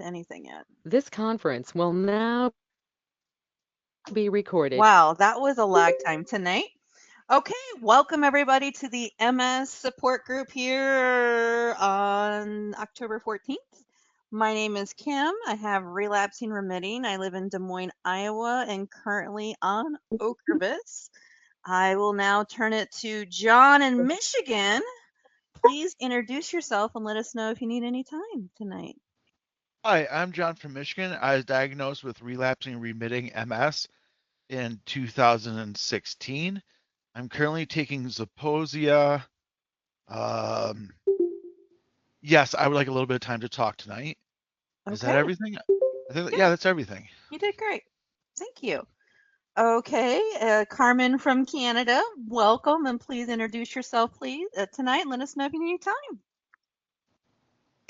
anything yet. This conference will now be recorded. Wow, that was a lag time tonight. Okay, welcome everybody to the MS support group here on October 14th. My name is Kim. I have relapsing remitting. I live in Des Moines, Iowa, and currently on Ocrevus. I will now turn it to John in Michigan. Please introduce yourself and let us know if you need any time tonight. Hi, I'm John from Michigan. I was diagnosed with relapsing remitting MS in 2016. I'm currently taking Zeposia. Um, yes, I would like a little bit of time to talk tonight. Is that Okay, everything? I think, yeah, yeah, that's everything. you did great. Thank you. Okay, Carmen from Canada, welcome, and please introduce yourself, please, tonight. Let us know if you need time.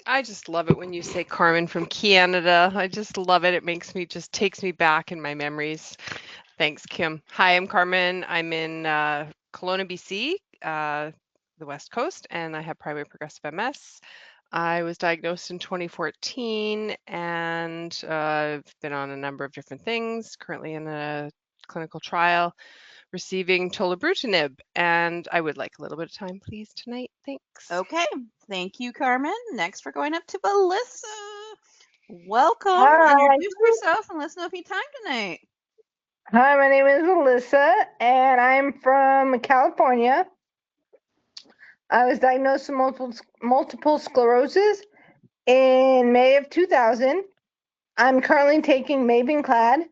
I just love it when you say Carmen from Canada. I just love it. It makes me just takes me back in my memories. Thanks, Kim. Hi, I'm Carmen. I'm in Kelowna, BC, the West Coast, and I have primary progressive MS. I was diagnosed in 2014 and I've been on a number of different things, currently in a clinical trial receiving tolobrutinib, and I would like a little bit of time, please, tonight. Thanks. Okay, thank you, Carmen. Next, we're going up to Alyssa. Welcome. Hi. Introduce yourself and let us know if you need time tonight. Hi, my name is Alyssa, and I'm from California. I was diagnosed with multiple sclerosis in May of 2000. I'm currently taking Mavenclad.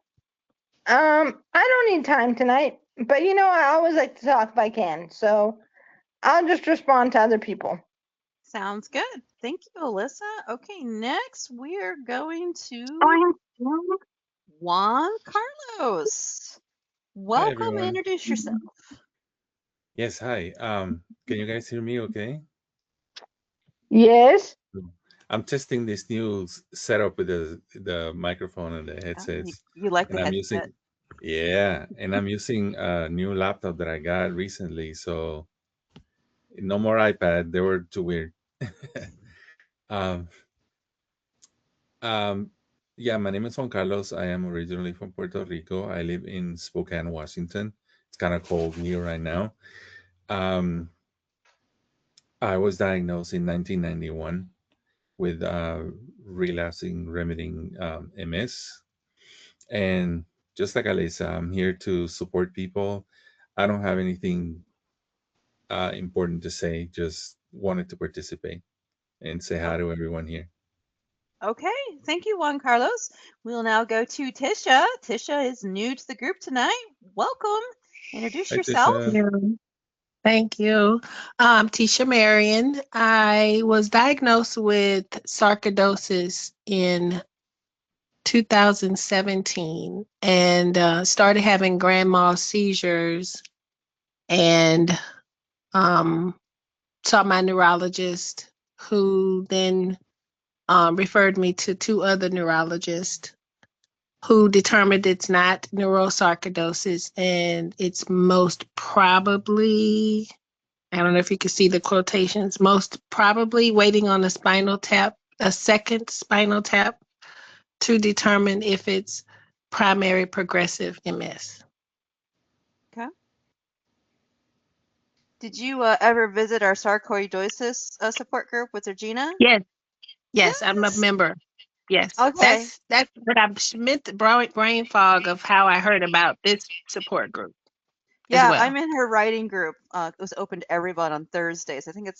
I don't need time tonight, but I always like to talk if I can, so I'll just respond to other people. Sounds good. Thank you, Alyssa. Okay, next we are going to Juan Carlos. Hi Welcome. everyone. Introduce yourself. Yes, hi. Can you guys hear me okay? Yes. I'm testing this new setup with the microphone and the Oh, headsets. you like the And I'm headset? using a new laptop that I got recently, so no more iPad. They were too weird. um, um, yeah, my name is Juan Carlos. I am originally from Puerto Rico. I live in Spokane, Washington. It's kind of cold here right now. Um, I was diagnosed in 1991 with relapsing remitting MS. And just like Alyssa, I'm here to support people. I don't have anything important to say, just wanted to participate and say hi to everyone here. Okay, thank you, Juan Carlos. We'll now go to Tisha. Tisha is new to the group tonight. Welcome. Introduce Hi, yourself. Tisha. Thank you. Tisha Marion. I was diagnosed with sarcoidosis in 2017 and started having grand mal seizures and saw my neurologist who then referred me to two other neurologists who determined it's not neurosarcoidosis and it's most probably, I don't know if you can see the quotations, most probably waiting on a second spinal tap to determine if it's primary progressive MS. Okay. Did you ever visit our sarcoidosis support group with Regina? Yes, I'm a Yes. member. Yes, Okay. that's what I meant, the brain fog of how I heard about this support group as Yeah, well. I'm in her writing group. It was open to everyone on Thursdays. I think it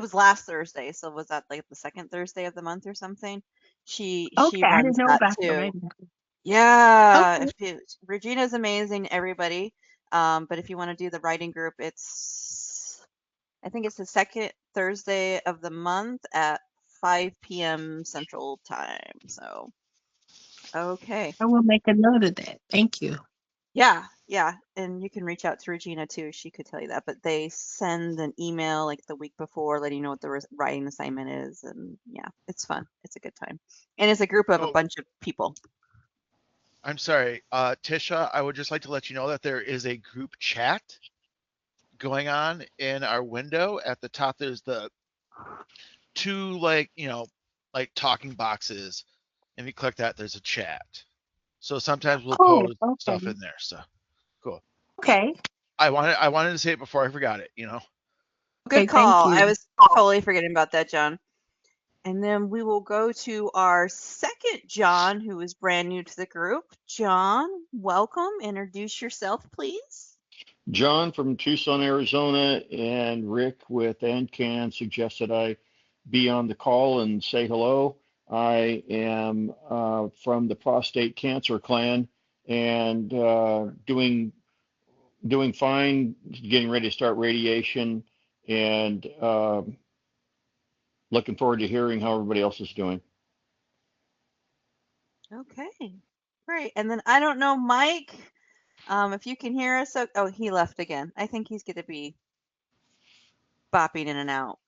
was last Thursday, so was that like the second Thursday of the month or something? She Okay, I didn't runs know that about the too. writing group. Yeah, Okay. Regina's amazing, everybody. But if you want to do the writing group, I think it's the second Thursday of the month at 5 p.m. Central Time. So, okay. I will make a note of that. Thank you. Yeah, yeah. And you can reach out to Regina too. She could tell you that. But they send an email like the week before letting you know what the writing assignment is. And yeah, it's fun. It's a good time. And it's a group of a Oh, bunch of people. I'm sorry, Tisha. I would just like to let you know that there is a group chat going on in our window. At the top, there's the two like talking boxes. If you click that, there's a chat. So sometimes we'll Oh, post okay. stuff in there. So cool. Okay. I wanted to say it before I forgot it. You know. Good Okay, call. thank you. I was totally forgetting about that, John. And then we will go to our second John, who is brand new to the group. John, welcome. Introduce yourself, please. John from Tucson, Arizona, and Rick with AnCan suggested I be on the call and say hello. I am from the prostate cancer clan and doing fine, getting ready to start radiation, and looking forward to hearing how everybody else is doing. Okay, great. And then I don't know, Mike, if you can hear us. Oh, he left again. I think he's going to be bopping in and out.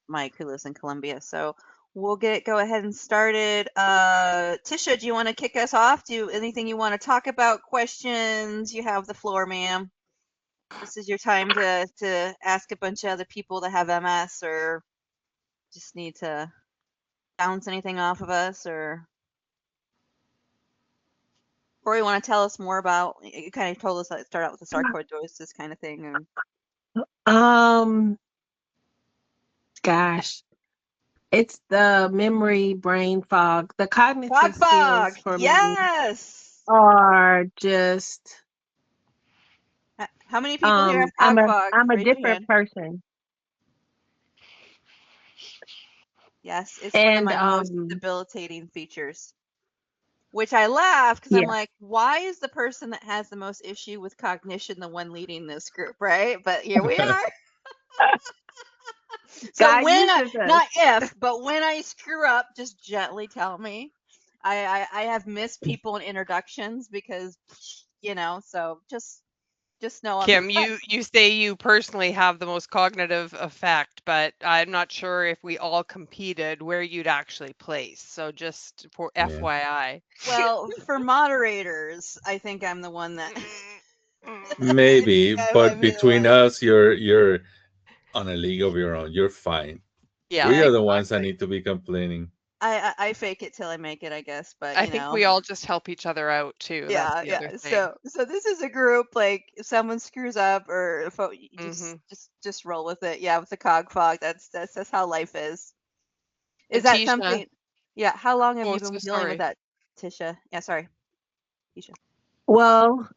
Mike, who lives in Colombia. So we'll go ahead and started. Tisha, do you want to kick us off? Do anything you want to talk about? Questions? You have the floor, ma'am. This is your time to ask a bunch of other people that have MS or just need to bounce anything off of us, or you want to tell us more about, you kind of told us that start out with the sarcoidosis kind of thing. And Gosh, it's the memory brain fog. The cognitive fog, skills for me yes. are just How many people here have I'm cog a fog? I'm a Raise your different hand. person. Yes, it's one of And my most debilitating features. Which I laugh because I'm yeah. like, why is the person that has the most issue with cognition the one leading this group, right? But here we are. So God when uses us. not if, but when I screw up, just gently tell me. I have missed people in introductions because, so just know I'm Kim, you say you personally have the most cognitive effect, but I'm not sure if we all competed where you'd actually place. So just for Yeah. FYI. well, for moderators, I think I'm the one that Maybe, I but might be the between one. us, you're on a league of your own. You're fine. Yeah, We are the ones that exactly. need to be complaining. I fake it till I make it, I guess, but I think we all just help each other out too. That's the other thing. So this is a group, like if someone screws up or if you Mhm. just roll with it. Yeah, with the cog fog, that's how life is. Is And that Tisha, something? Yeah, how long have oh, you so been dealing with sorry. that, Tisha? Yeah, sorry, Tisha. Well,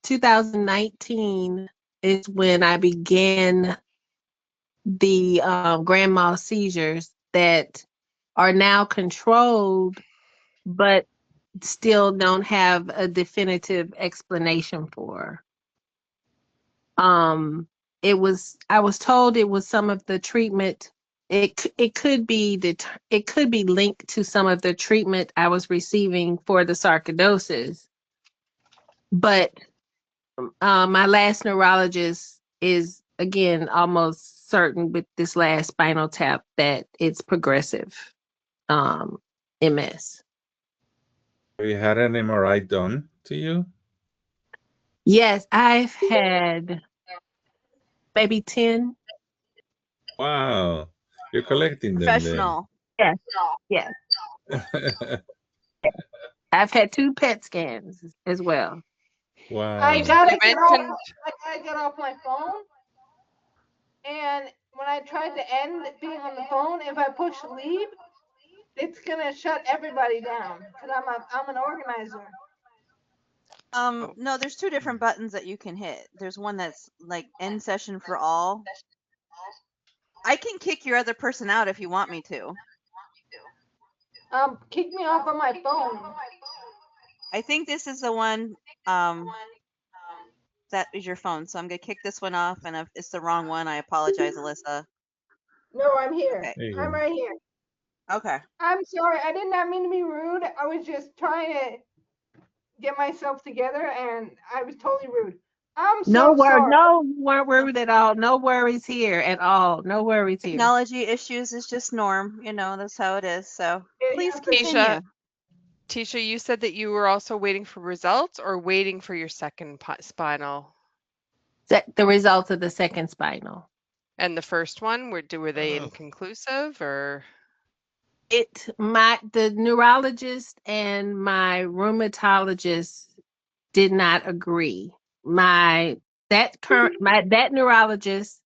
2019 is when I began the grand mal seizures that are now controlled, but still don't have a definitive explanation for. I was told it was some of the treatment. It could be linked to some of the treatment I was receiving for the sarcoidosis, but my last neurologist is again almost certain with this last spinal tap that it's progressive MS. Have you had an MRI done to you? Yes, I've had maybe 10. Wow, you're collecting them then. Professional. Yes, yes. I've had 2 PET scans as well. Wow. I gotta You get off. mentioned I gotta get off my phone. And when I tried to end being on the phone, if I push leave, it's gonna shut everybody down because I'm an organizer. No, there's 2 different buttons that you can hit. There's one that's like end session for all. I can kick your other person out if you want me to. Kick me off on my phone. I think this is the one that is your phone. So I'm gonna kick this one off, and if it's the wrong one, I apologize, Alyssa. No, I'm here. Okay. There you I'm go. right here. Okay. I'm sorry. I did not mean to be rude. I was just trying to get myself together, and I was totally rude. I'm so sorry. No, you weren't worried at all. No worries here at all. No worries here. Technology issues is just norm. That's how it is. So please continue. Tisha, you said that you were also waiting for results or waiting for your second spinal. The results of the second spinal. And the first one, were they inconclusive or? The neurologist and my rheumatologist did not agree. That neurologist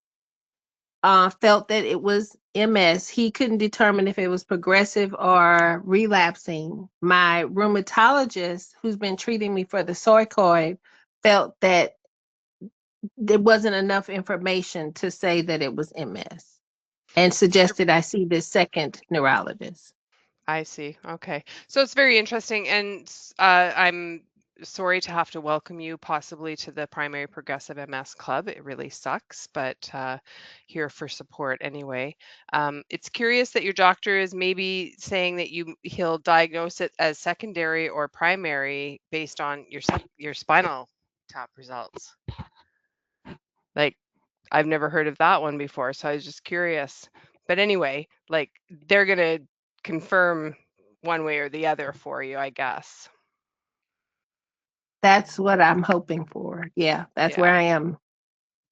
felt that it was MS. He couldn't determine if it was progressive or relapsing. My rheumatologist, who's been treating me for the sarcoid, felt that there wasn't enough information to say that it was MS and suggested I see this second neurologist. I see. Okay. So it's very interesting. And I'm sorry to have to welcome you possibly to the Primary Progressive MS Club. It really sucks, but here for support anyway. It's curious that your doctor is maybe saying that he'll diagnose it as secondary or primary based on your spinal tap results. Like, I've never heard of that one before, so I was just curious. But anyway, like they're going to confirm one way or the other for you, I guess. That's what I'm hoping for. Yeah, that's where I am.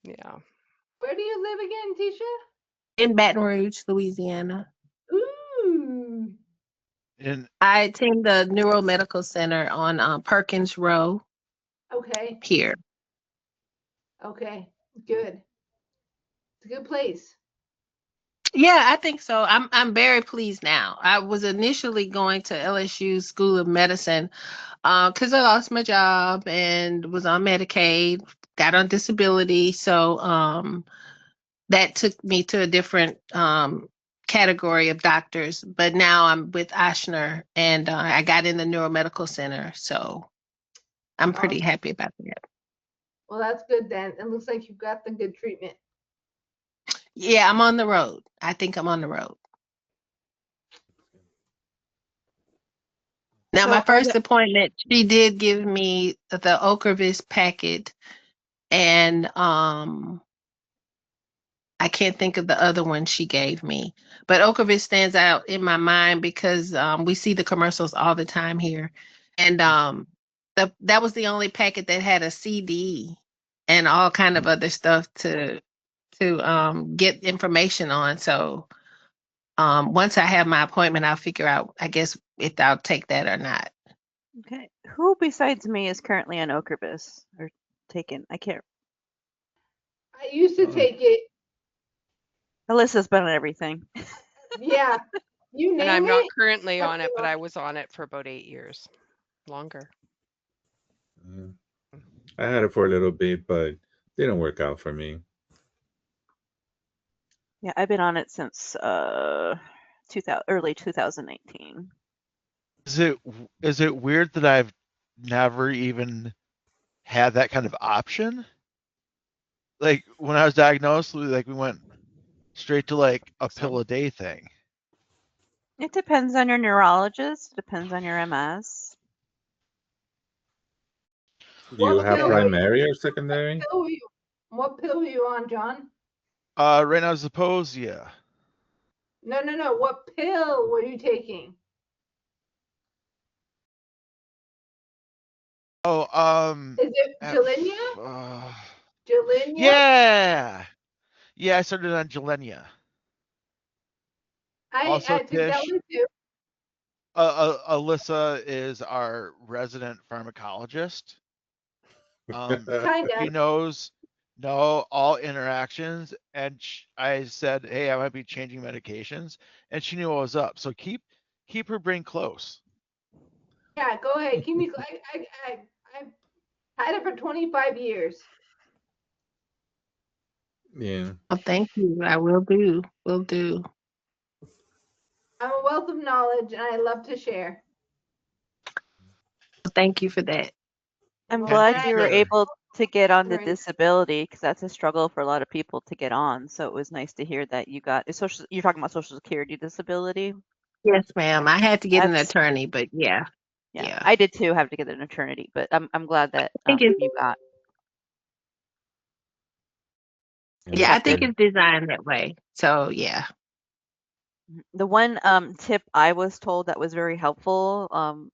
Yeah. Where do you live again, Tisha? In Baton Rouge, Louisiana. Ooh. I attend the Neuromedical Center on Perkins Row Okay. here. Okay. Good. It's a good place. Yeah, I think so. I'm very pleased now. I was initially going to LSU School of Medicine because I lost my job and was on Medicaid, got on disability. So that took me to a different category of doctors. But now I'm with Ochsner and I got in the Neuromedical Center. So I'm pretty happy about that. Well, that's good then. It looks like you've got the good treatment. Yeah, I'm on the road. I think I'm on the road. Now, So my are first the- appointment, she did give me the Ocrevus packet, and I can't think of the other one she gave me. But Ocrevus stands out in my mind because we see the commercials all the time here, and that was the only packet that had a CD and all kind of other stuff to get information on. So once I have my appointment, I'll figure out, I guess, if I'll take that or not. okay, who besides me is currently on Ocrevus or taken? I can't. I used to take it. Alyssa's been on everything. Yeah. You name And I'm not it. currently on it, but I was on it for about 8 years. Longer. I had it for a little bit, but didn't work out for me. Yeah, I've been on it since early 2019. Is it weird that I've never even had that kind of option? Like when I was diagnosed, we went straight to like a pill a day thing. It depends on your neurologist. Depends on your MS. Do you have pill? primary or secondary? What pill are you on, John? Right now, Zeposia. No. What pill were you taking? Oh, Is it Gilenya? Gilenya? Yeah, I started on Gilenya. I took that one too. Alyssa is our resident pharmacologist. Kinda. She knows all interactions, and I said, "Hey, I might be changing medications," and she knew what was up. So keep her brain close. Yeah, go ahead. Keep me. I've had it for 25 years. Yeah. Well, thank you. I will do. Will do. I'm a wealth of knowledge, and I love to share. Thank you for that. I'm Well, glad take you were care. able to get on the Right. disability because that's a struggle for a lot of people to get on. So it was nice to hear that you got you're talking about Social Security disability. Yes, ma'am. I had to get an That's attorney, but yeah. I did too have to get an attorney, but I'm glad that I think you got. yeah, I think accepted. it's designed that way. So yeah. The one tip I was told that was very helpful,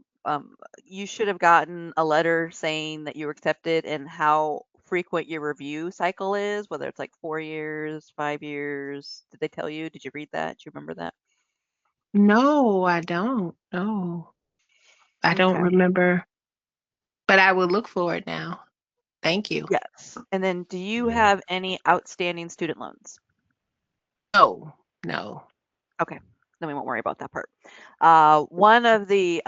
you should have gotten a letter saying that you were accepted and how frequent your review cycle is, whether it's like 4 years, 5 years. Did they tell you? Did you read that? Do you remember that? No, I don't. No, I don't Okay. remember, but I will look for it now. Thank you. Yes. And then do you Yeah. have any outstanding student loans? No, no. Okay. Then we won't worry about that part. One of the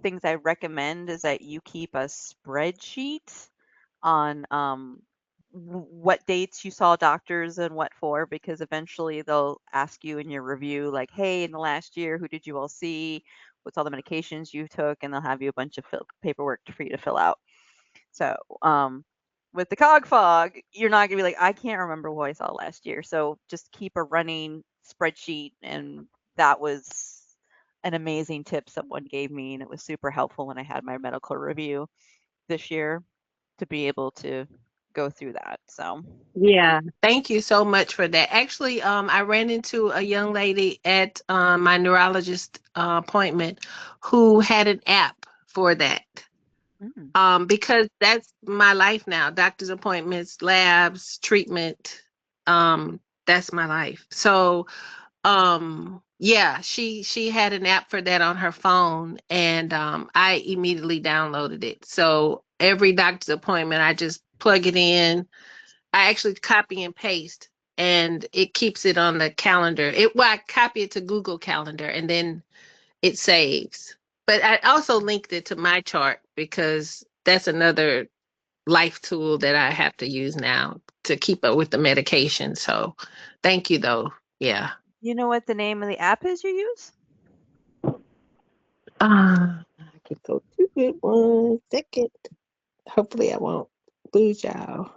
things I recommend is that you keep a spreadsheet on what dates you saw doctors and what for, because eventually they'll ask you in your review, like, hey, in the last year, who did you all see? What's all the medications you took? And they'll have you a bunch of paperwork for you to fill out. So, with the cog fog, you're not gonna be like, I can't remember what I saw last year. So just keep a running spreadsheet. And that was an amazing tip someone gave me, and it was super helpful when I had my medical review this year to be able to go through that. So, Yeah, thank you so much for that. Actually, I ran into a young lady at my neurologist appointment who had an app for that. mm, Because that's my life now. Doctor's appointments, labs, treatment. That's my life. So, yeah, she had an app for that on her phone, and I immediately downloaded it. So every doctor's appointment, I just plug it in. I actually copy and paste, and it keeps it on the calendar. I copy it to Google Calendar, and then it saves. But I also linked it to my chart because that's another life tool that I have to use now to keep up with the medication. So thank you though. Yeah. you know what the name of the app is you use? I can go to it 1 second. Hopefully I won't lose y'all.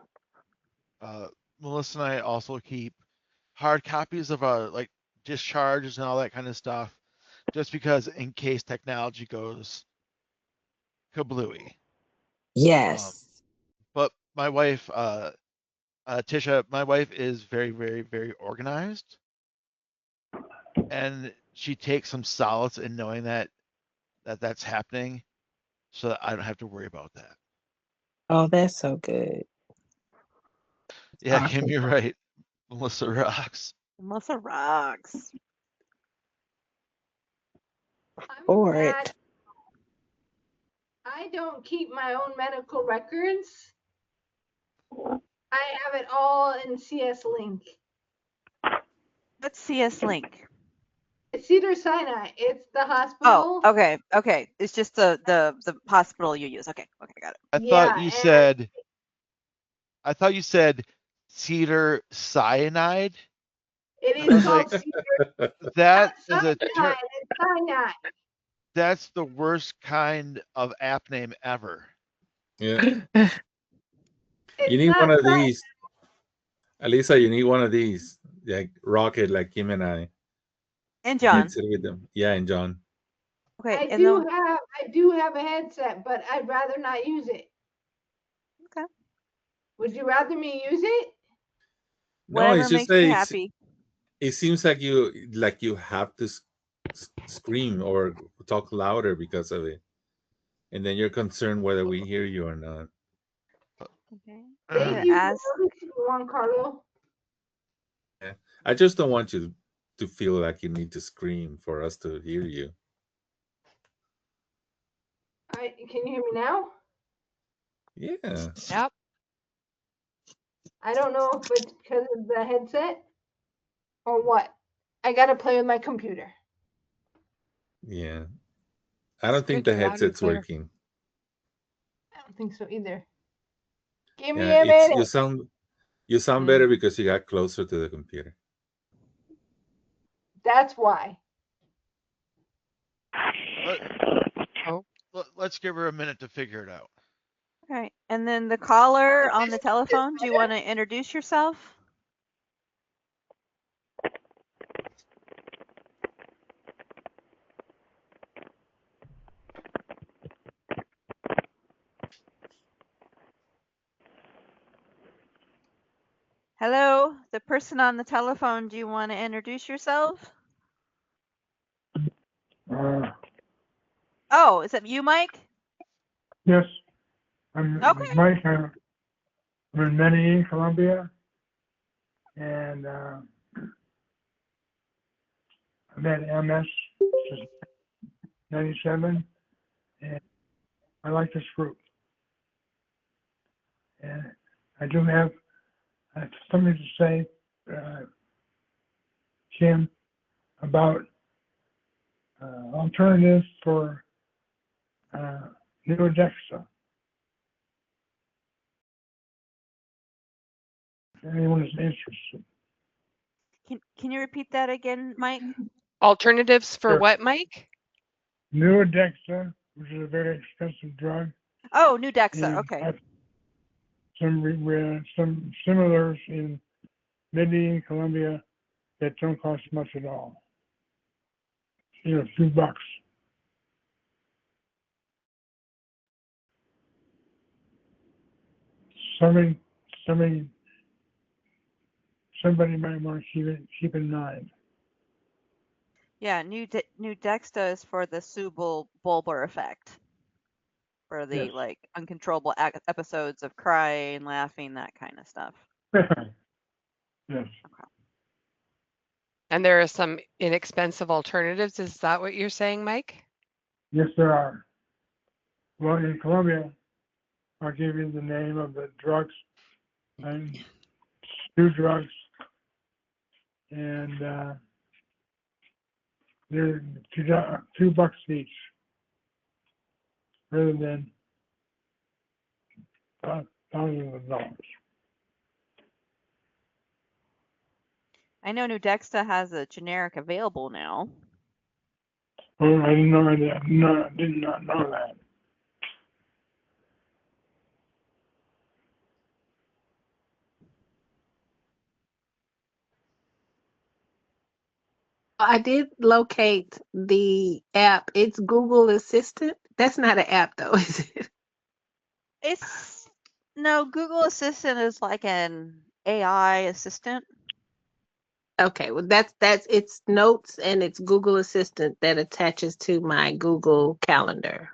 Melissa and I also keep hard copies of like discharges and all that kind of stuff, just because in case technology goes kablooey. Yes. But my wife, Tisha, my wife is very, very, very organized, and she takes some solace in knowing that's happening, so that I don't have to worry about that. Oh, that's so good. Yeah, Kim, Awesome. you're right. Melissa rocks. Melissa rocks. I'm For mad. it. I don't keep my own medical records. I have it all in CS Link. What's CS Link? It's Cedar Sinai. It's the Oh, hospital. okay. It's just the hospital you use. Okay, got it. I Yeah, thought you and said I thought you said cedar cyanide. it I is was called like, Cedar, that not is a cyanide, it's cyanide. that's the worst kind of app name ever. Yeah. You It's need one not of cyanide. these. Alyssa, you need one of these. Like Rocket, like Kim and I. And You John. sit with them. Yeah, and John. Okay, I and then do have a headset, but I'd rather not use it. okay, Would you rather me use it? No, whatever it's just makes you like happy. it seems like you have to scream or talk louder because of it, and then you're concerned whether we hear you or not. Okay, I'm Thank gonna you ask. for listening, Juan Carlo. Yeah. I just don't want you to feel like you need to scream for us to hear you. Can you hear me now? Yeah. Yep. I don't know if it's because of the headset or what. I gotta play with my computer. Yeah. I don't think Good. the You're loud and headset's clear. working. I don't think so either. Give me Yeah, a it's minute. you sound better because you got closer to the computer. That's why. Oh, Let's give her a minute to figure it out. Okay, and then the caller on the telephone. Do you want to introduce yourself? Hello, the person on the telephone. Do you want to introduce yourself? Oh, is it you, Mike? Yes, I'm Okay. Mike. I'm in Medellin, Colombia, and I've had MS since 97, and I like this group. And I do have something to say, Kim, about alternatives for Neurodexa. If anyone is interested. Can you repeat that again, Mike? Alternatives for Sure. what, Mike? Neurodexa, which is a very expensive drug. Oh, New Dexa. and Okay. I've some similars in Medellin, Colombia that don't cost much at all. A few bucks. Somebody might want to keep in mind. Yeah, New Dexa is for the bulbar effect. For the Yes. like uncontrollable episodes of crying, laughing, that kind of stuff. Yes. And there are some inexpensive alternatives. Is that what you're saying, Mike? Yes, there are. Well, in Colombia, I'll give you the name of the drugs and two drugs, and they're $2 each, rather than thousands of dollars. I know New Dexa has a generic available now. Oh, I didn't know that. No, I did not know that. I did locate the app. It's Google Assistant. That's not an app though, is it? No, Google Assistant is like an AI assistant. Okay, well that's it's notes and it's Google Assistant that attaches to my Google Calendar.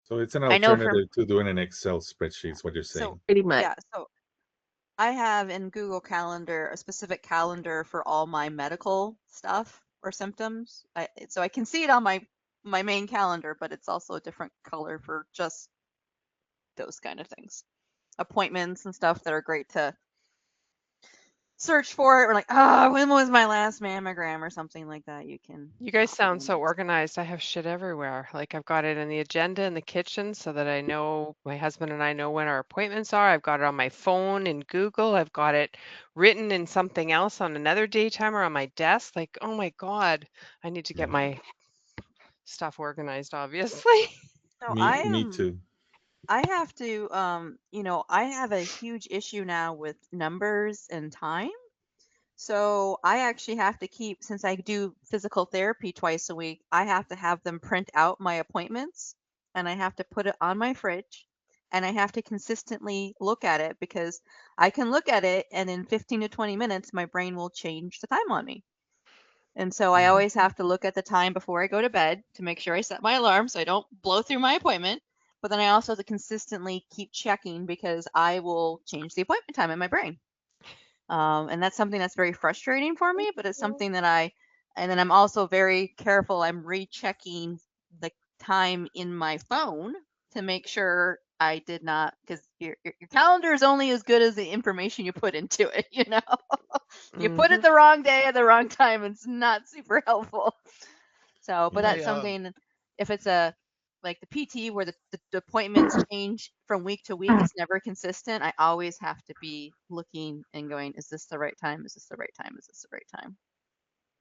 So it's an I know alternative to doing an Excel spreadsheet, is what you're saying. So Pretty much. yeah, so I have in Google Calendar a specific calendar for all my medical stuff or symptoms. So I can see it on my main calendar, but it's also a different color for just those kind of things. Appointments and stuff that are great to search for it. We're like, when was my last mammogram or something like that? You guys pop it sound in. so organized. I have shit everywhere. Like I've got it in the agenda in the kitchen so that I know, my husband and I know when our appointments are. I've got it on my phone in Google. I've got it written in something else on another day timer on my desk. Like, oh my God, I need to get my stuff organized, obviously. So Me too. I have to, I have a huge issue now with numbers and time. So I actually have to keep, since I do physical therapy twice a week, I have to have them print out my appointments and I have to put it on my fridge and I have to consistently look at it because I can look at it and in 15 to 20 minutes, my brain will change the time on me. And so I always have to look at the time before I go to bed to make sure I set my alarm so I don't blow through my appointment. But then I also have to consistently keep checking because I will change the appointment time in my brain. And that's something that's very frustrating for me, but it's something that and then I'm also very careful. I'm rechecking the time in my phone to make sure I did not, because your calendar is only as good as the information you put into it, You put it the wrong day at the wrong time, it's not super helpful. So, but that's something, if it's like the PT where the appointments change from week to week, it's never consistent. I always have to be looking and going, is this the right time? Is this the right time? Is this the right time?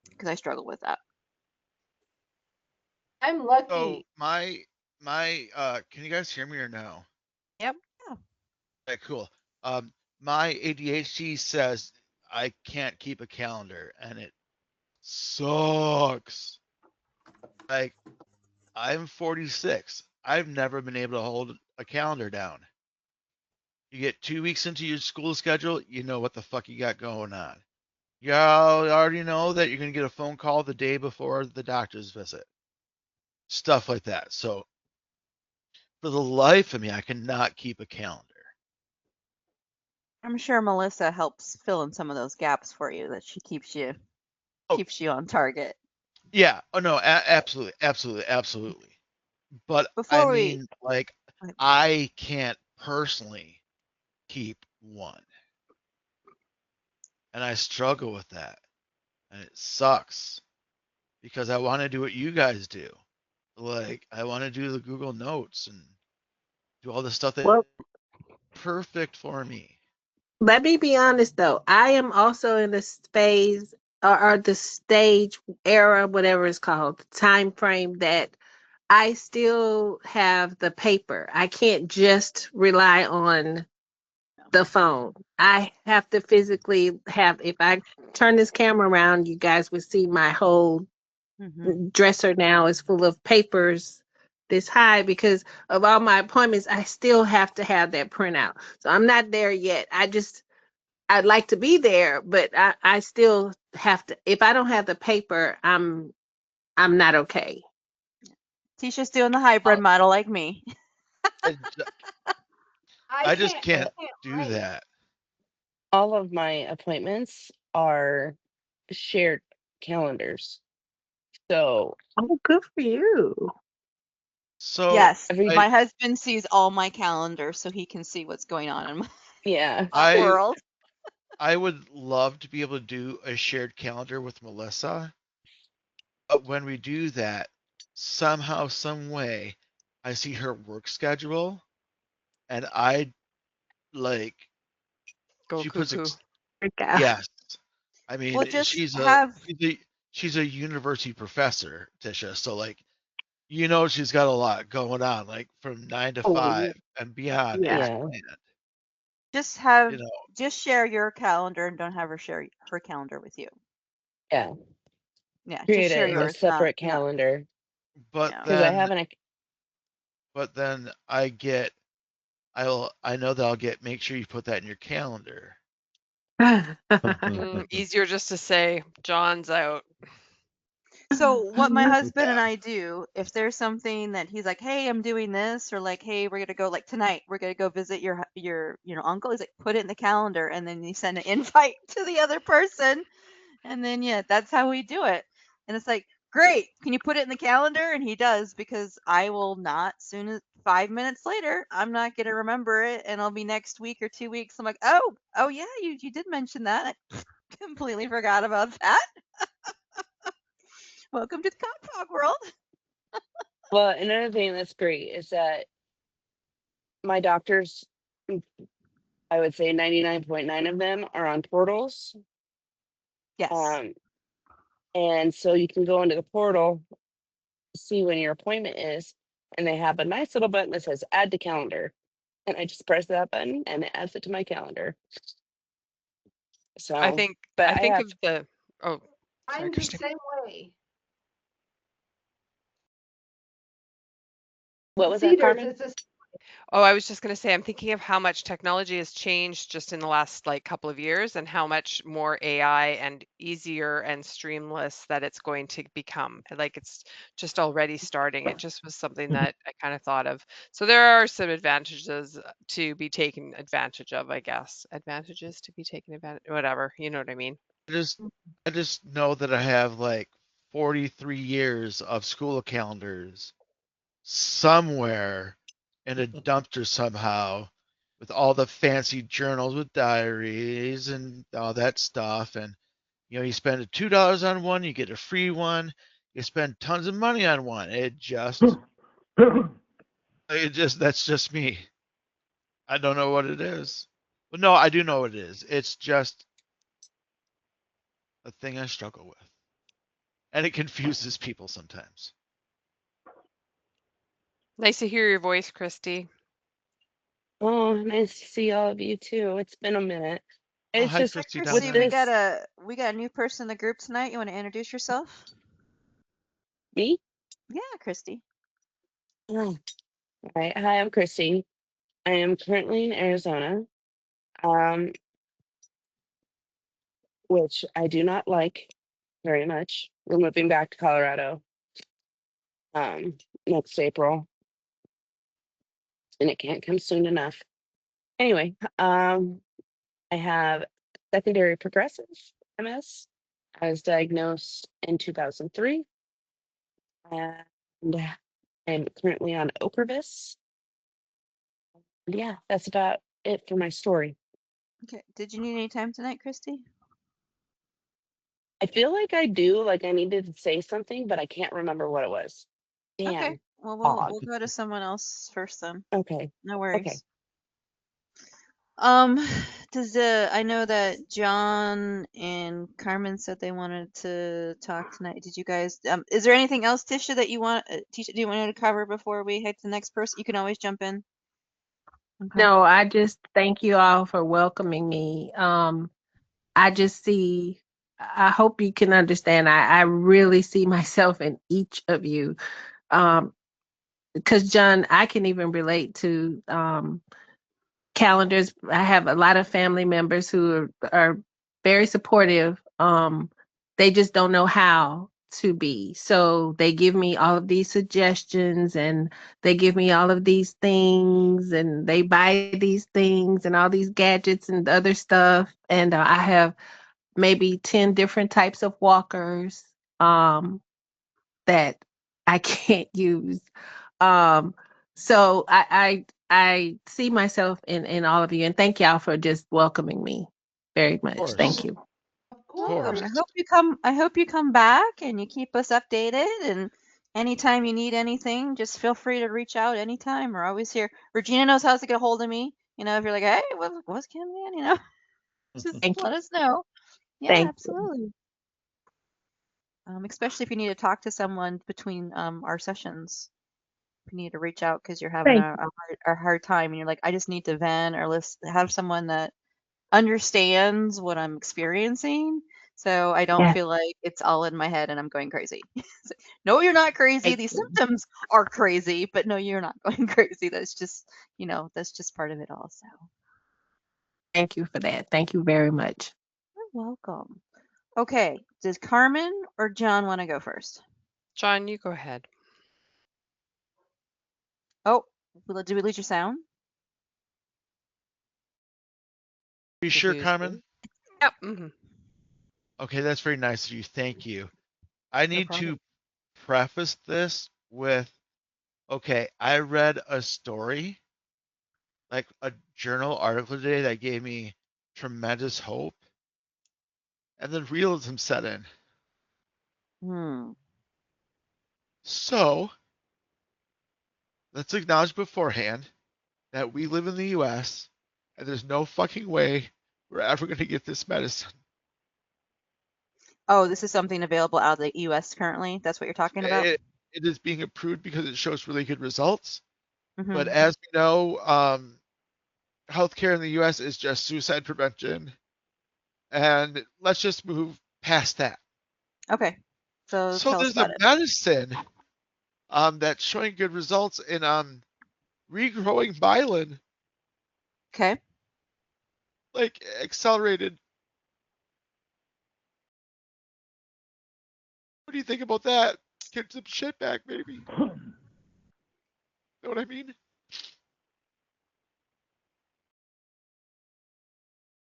Because I struggle with that. I'm lucky. So my can you guys hear me or no? Yep. Yeah. Okay, cool. My ADHD says I can't keep a calendar and it sucks. Like, I'm 46. I've never been able to hold a calendar down. You get 2 weeks into your school schedule, you know what the fuck you got going on. You already know that you're going to get a phone call the day before the doctor's visit. Stuff like that. So, for the life of me, I cannot keep a calendar. I'm sure Melissa helps fill in some of those gaps for you, that she keeps you on target. Yeah. Oh no, absolutely, absolutely, absolutely. But I Before we mean, like, I can't personally keep one, and I struggle with that, and it sucks because I want to do what you guys do. Like, I want to do the Google Notes and do all the stuff that Well, perfect for me. let me be honest though. I am also in this phase or the stage era, whatever it's called, the time frame that I still have the paper. I can't just rely on the phone. I have to physically have, if I turn this camera around, you guys would see my whole dresser now is full of papers this high because of all my appointments. I still have to have that printout. So I'm not there yet. I'd like to be there, but I still have to, if I don't have the paper, I'm not okay. Tisha's doing the hybrid model like me. I just can't do that. All of my appointments are shared calendars. So, Oh, good for you. So Yes, every my husband sees all my calendars so he can see what's going on in my yeah. world. I would love to be able to do a shared calendar with Melissa. But when we do that, somehow, some way, I see her work schedule, and I like Go she puts cuckoo. yes. I mean, Well, just she's have she's a university professor, Tisha. So like, she's got a lot going on, like from 9 to Oh, 5 and beyond yeah. is Yeah. planned. just have You know, just share your calendar and don't have her share her calendar with you. Yeah. Yeah, just Create share it as a yours, separate not calendar but yeah. because I then have an but then I know that I'll get make sure you put that in your calendar. Easier just to say John's out. So what my husband and I do, if there's something that he's like, "Hey, I'm doing this," or like, "Hey, we're gonna go like tonight, we're gonna go visit your uncle," he's like, "Put it in the calendar," and then you send an invite to the other person, and then yeah, that's how we do it. And it's like, "Great, can you put it in the calendar?" And he does, because I will not. Soon as 5 minutes later, I'm not gonna remember it, and I'll be next week or 2 weeks. I'm like, "Oh yeah, you did mention that. I completely forgot about that." Welcome to the cock world. well, another thing that's great is that my doctors, I would say 99.9 of them are on portals. Yes. And so you can go into the portal, see when your appointment is, and they have a nice little button that says add to calendar. And I just press that button and it adds it to my calendar. So, I think but I I think have of the sorry, I'm the Christy. same way. what was that, Cedars, Carmen? it's a Oh, I was just going to say, I'm thinking of how much technology has changed just in the last like couple of years and how much more AI and easier and streamless that it's going to become. Like it's just already starting. It just was something that I kind of thought of. So there are some advantages to be taken advantage of, I guess. Advantages to be taken advantage, whatever, you know what I mean? I just know that I have like 43 years of school calendars somewhere in a dumpster somehow with all the fancy journals with diaries and all that stuff. And you spend $2 on one, you get a free one. You spend tons of money on one. That's just me. I don't know what it is. But no, I do know what it is. It's just a thing I struggle with. And it confuses people sometimes. Nice to hear your voice, Christy. Oh, nice to see all of you too. It's been a minute. Oh, It's hi, just Christy down with Christy, there. this we got a new person in the group tonight. You want to introduce yourself? me. Yeah, Christy. Oh, all right. Hi, I'm Christy. I am currently in Arizona, um, which I do not like very much. We're moving back to Colorado next April, and it can't come soon enough. Anyway, I have secondary progressive MS. I was diagnosed in 2003, and I'm currently on Ocrevus. And yeah, that's about it for my story. Okay. Did you need any time tonight, Christy? I feel like I do, like I needed to say something, but I can't remember what it was. Okay. Damn. Well, Odd. we'll go to someone else first then. Okay. No Okay. worries. I know that John and Carmen said they wanted to talk tonight. Did you guys? Is there anything else, Tisha, that you want? Tisha, do you want to cover before we head to the next person? You can always jump in. Okay. No, I just thank you all for welcoming me. I just see, I hope you can understand, I really see myself in each of you. Because John, I can even relate to calendars. I have a lot of family members who are very supportive. They just don't know how to be. So they give me all of these suggestions and they give me all of these things and they buy these things and all these gadgets and other stuff. And I have maybe 10 different types of walkers that I can't use. So I see myself in all of you, and thank y'all for just welcoming me very much. course. Thank you. Welcome. course. I hope you come back and you keep us updated. And anytime you need anything, just feel free to reach out anytime. We're always here. Regina knows how to get a hold of me. You know, if you're like, hey, what's Kim doing? You know, just Thank you. let us know. Yeah, Thank you. absolutely. Especially if you need to talk to someone between our sessions. If you need to reach out because you're having Thank a hard time and you're like, I just need to vent or have someone that understands what I'm experiencing, so I don't yeah. feel like it's all in my head and I'm going crazy. No, you're not crazy. Thank These you. symptoms are crazy, but no, you're not going crazy. That's just, that's just part of it also. Thank you for that. Thank you very much. You're welcome. Okay, does Carmen or John want to go first? John, you go ahead. Oh, did we lose your sound? Are you Did sure, we lose Carmen? you? Yep. Mm-hmm. Okay, that's very nice of you. Thank you. I No need problem. to preface this with, okay, I read a story, like a journal article today that gave me tremendous hope, and then realism set in. So, let's acknowledge beforehand that we live in the US and there's no fucking way we're ever going to get this medicine. Oh, this is something available out of the US currently? That's what you're talking about? It is being approved because it shows really good results. But Mm-hmm. as we know, healthcare in the US is just suicide prevention. And let's just move past that. Okay, so So tell us there's a about it. medicine that's showing good results in regrowing myelin, Okay. like accelerated. What do you think about that? Get some shit back, maybe. Know what I mean?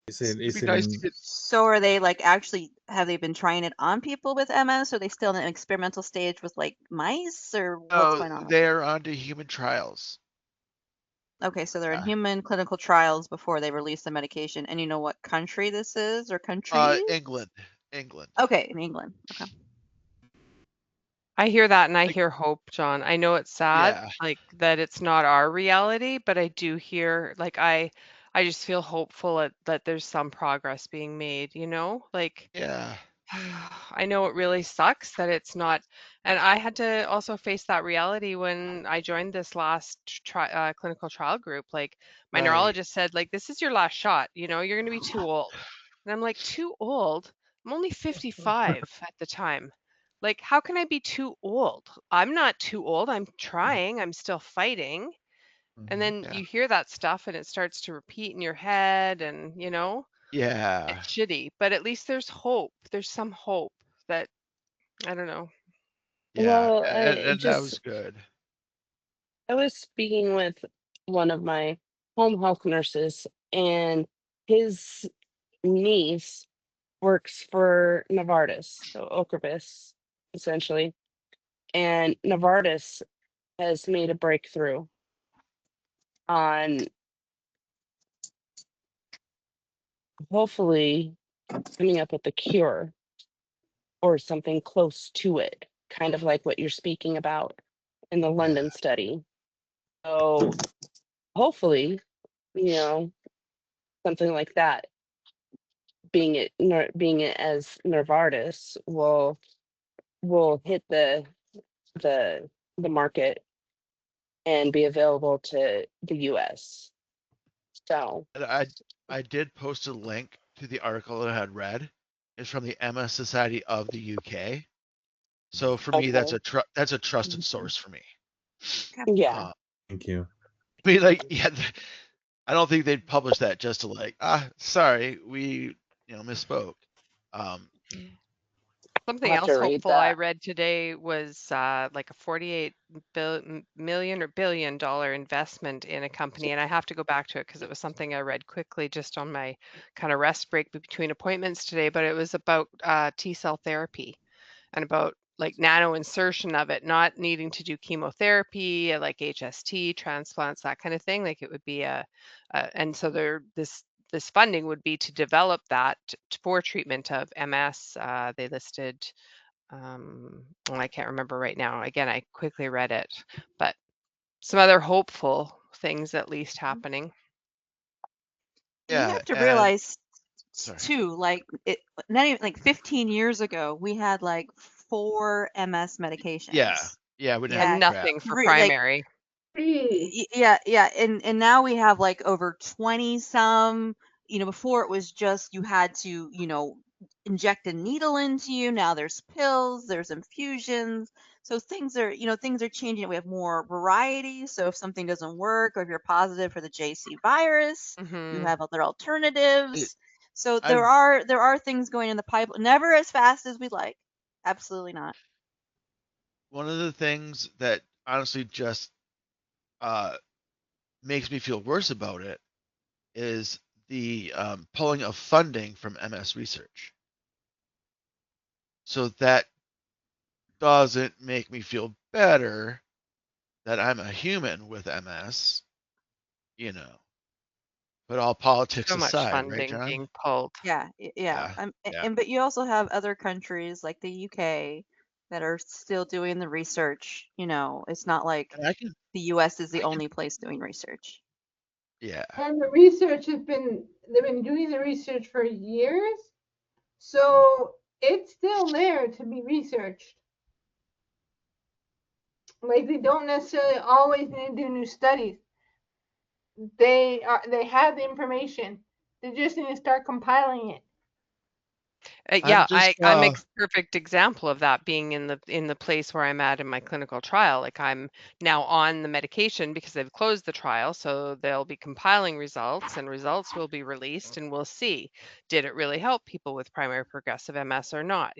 It'd It'd be nice to get. So are they like actually have they been trying it on people with MS? Or are they still in an experimental stage with like mice or what's going on? They're onto human trials. Okay, so they're in Yeah. human clinical trials before they release the medication. And you know what country this is or countries? England. Okay, in England. Okay. I hear that and I Like, hear hope, John. I know it's sad, yeah, like that it's not our reality, but I do hear like I just feel hopeful that there's some progress being made, you know? Like yeah, I know it really sucks that it's not, and I had to also face that reality when I joined this last clinical trial group. Like my right. neurologist said, like this is your last shot. You know, you're going to be too old, and I'm like, too old? I'm only 55 at the time. Like, how can I be too old? I'm not too old. I'm trying. I'm still fighting. And then Yeah, you hear that stuff, and it starts to repeat in your head, and you know. yeah, It's shitty, but at least there's hope. There's some hope that I don't know. yeah. Well, And that was good. I was speaking with one of my home health nurses, and his niece works for Novartis, so Ocrevus, essentially. And Novartis has made a breakthrough on hopefully coming up with a cure or something close to it, kind of like what you're speaking about in the London study. So hopefully, you know, something like that, being it as Novartis will hit the market and be available to the US. So And I did post a link to the article that I had read. It's from the MS Society of the UK. So for me, that's okay. that's a trusted source for me. Yeah. Thank you. I mean, like, yeah, I don't think they'd publish that just to like, sorry, we misspoke. Something I'll have to else read hopeful I that. read today was like a $48 billion investment in a company. And I have to go back to it because it was something I read quickly just on my kind of rest break between appointments today. But it was about T cell therapy and about like nano insertion of it, not needing to do chemotherapy, like HST transplants, that kind of thing. Like it would be and so this funding would be to develop that for treatment of MS. They listed, I can't remember right now. Again, I quickly read it, but some other hopeful things at least happening. You Yeah, have to and realize sorry. too, like not even like 15 years ago, we had like 4 MS Yeah, medications. yeah, we didn't have Yeah, And crap. nothing for like primary. yeah, and now we have like over 20 some. Before it was just you had to, inject a needle into you. Now there's pills, there's infusions. So things are changing. We have more variety. So if something doesn't work, or if you're positive for the JC virus, you Hmm. have other It, alternatives. So there I've are things going in the pipeline. Never as fast as we'd like. Absolutely not. one of the things that honestly just uh, makes me feel worse about it is the pulling of funding from MS research. So that doesn't make me feel better that I'm a human with MS, you know. But all politics So much aside, right, funding John? being pulled. Yeah. Yeah, yeah. But you also have other countries like the UK that are still doing the research. It's not like And the US is I the can, only place doing research. yeah. And the research they've been doing the research for years. So it's still there to be researched. Like they don't necessarily always need to do new studies. They have the information. They just need to start compiling it. I'm Yeah, just, I'm perfect example of that being in the place where I'm at in my clinical trial. Like I'm now on the medication because they've closed the trial, so they'll be compiling results and results will be released and we'll see, did it really help people with primary progressive MS or not,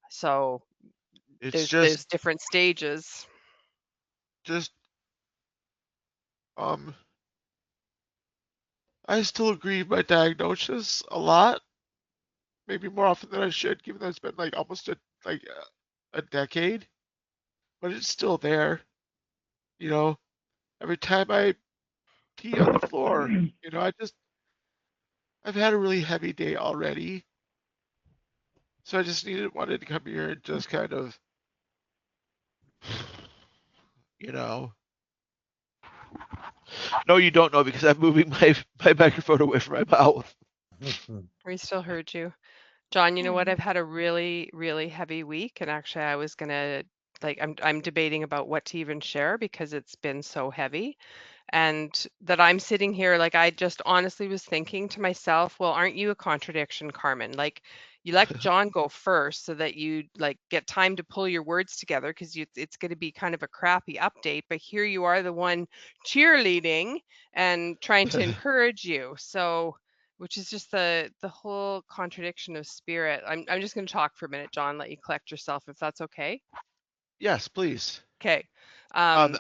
So it's there's different stages. just, um, I still agree with my diagnosis a lot, maybe more often than I should, given that it's been like almost a decade, but it's still there, you know. Every time I pee on the floor, I've had a really heavy day already, so I just wanted to come here and just kind of, you know. No, you don't know because I'm moving my microphone away from my mouth. We still heard you. John, you know what? Hmm. I've had a really, really heavy week, and actually, I was gonna like I'm debating about what to even share because it's been so heavy, and that I'm sitting here like I just honestly was thinking to myself, well, aren't you a contradiction, Carmen? Like you let John go first so that you like get time to pull your words together because it's going to be kind of a crappy update, but here you are the one cheerleading and trying to encourage you. So which is just the whole contradiction of spirit. I'm just going to talk for a minute, John, let you collect yourself if that's okay. Yes, please. Okay.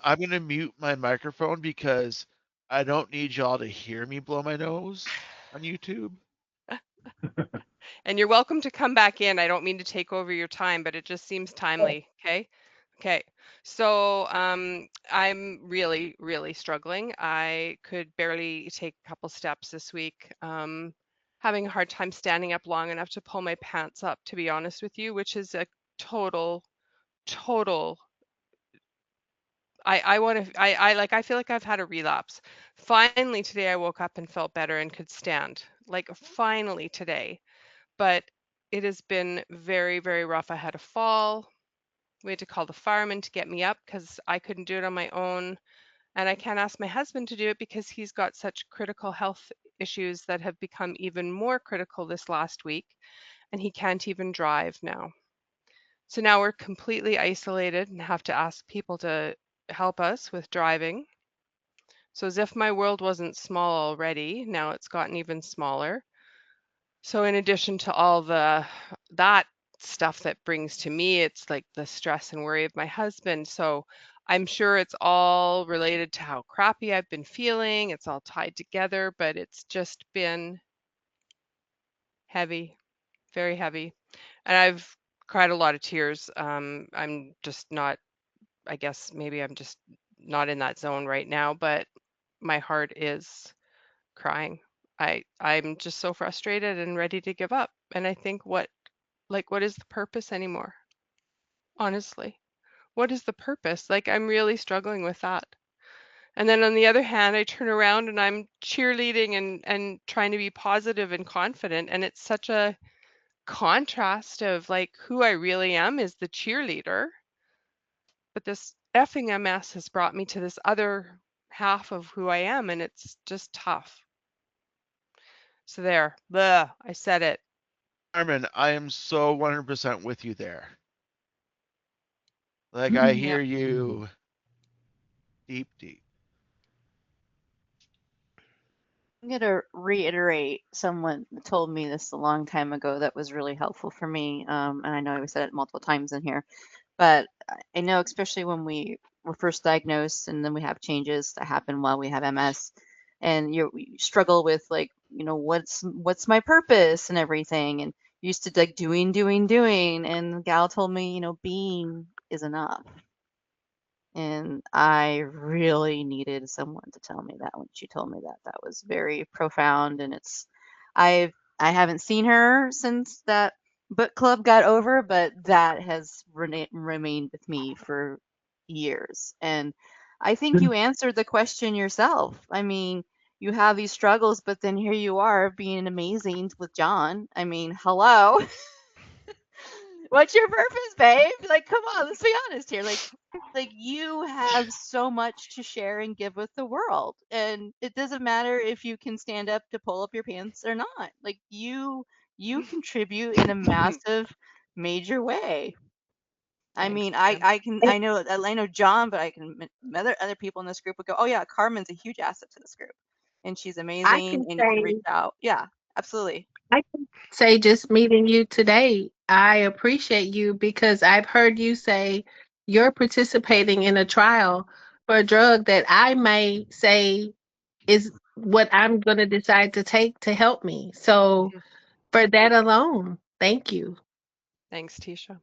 I'm gonna mute my microphone because I don't need y'all to hear me blow my nose. on YouTube. And you're welcome to come back in. I don't mean to take over your time, but it just seems timely. Okay. Okay. So I'm really, really struggling. I could barely take a couple steps this week. Having a hard time standing up long enough to pull my pants up, to be honest with you, which is a total I want to I feel like I've had a relapse. Finally today I woke up and felt better and could stand. Like finally today. But it has been very, very rough. I had a fall. We had to call the firemen to get me up because I couldn't do it on my own. And I can't ask my husband to do it because he's got such critical health issues that have become even more critical this last week. And he can't even drive now. So now we're completely isolated and have to ask people to help us with driving. So as if my world wasn't small already, now it's gotten even smaller. So in addition to all that stuff that brings to me, it's like the stress and worry of my husband. So I'm sure it's all related to how crappy I've been feeling. It's all tied together, but it's just been heavy, very heavy. And I've cried a lot of tears. I'm just not, I guess maybe I'm just not in that zone right now, but my heart is crying. I'm just so frustrated and ready to give up. And I think what is the purpose anymore? Honestly, what is the purpose? Like I'm really struggling with that. And then on the other hand, I turn around and I'm cheerleading and trying to be positive and confident. And it's such a contrast of like who I really am is the cheerleader. But this effing MS has brought me to this other half of who I am, and it's just tough. So there, blah, I said it. Carmen, I am so 100% with you there. Like I hear you deep, deep. I'm going to reiterate someone told me this a long time ago that was really helpful for me. And I know we said it multiple times in here, but I know especially when we were first diagnosed and then we have changes that happen while we have MS and you struggle with like, what's my purpose and everything. And used to like doing. And the gal told me, being is enough. And I really needed someone to tell me that when she told me that. That was very profound. And I haven't seen her since that book club got over, but that has remained with me for years. And I think you answered the question yourself. I mean, you have these struggles, but then here you are being amazing with John. I mean, hello. What's your purpose, babe? Like, come on, let's be honest here. Like you have so much to share and give with the world. And it doesn't matter if you can stand up to pull up your pants or not. Like you contribute in a massive major way. I Thanks, mean, Kim. I know John, but I can other people in this group would go, "Oh yeah, Carmen's a huge asset to this group." And she's I amazing can and you can reach say, out. Yeah, absolutely. I can say just meeting you today, I appreciate you because I've heard you say you're participating in a trial for a drug that I may say is what I'm going to decide to take to help me. So Mhm. for that alone, thank you. Thanks, Tisha.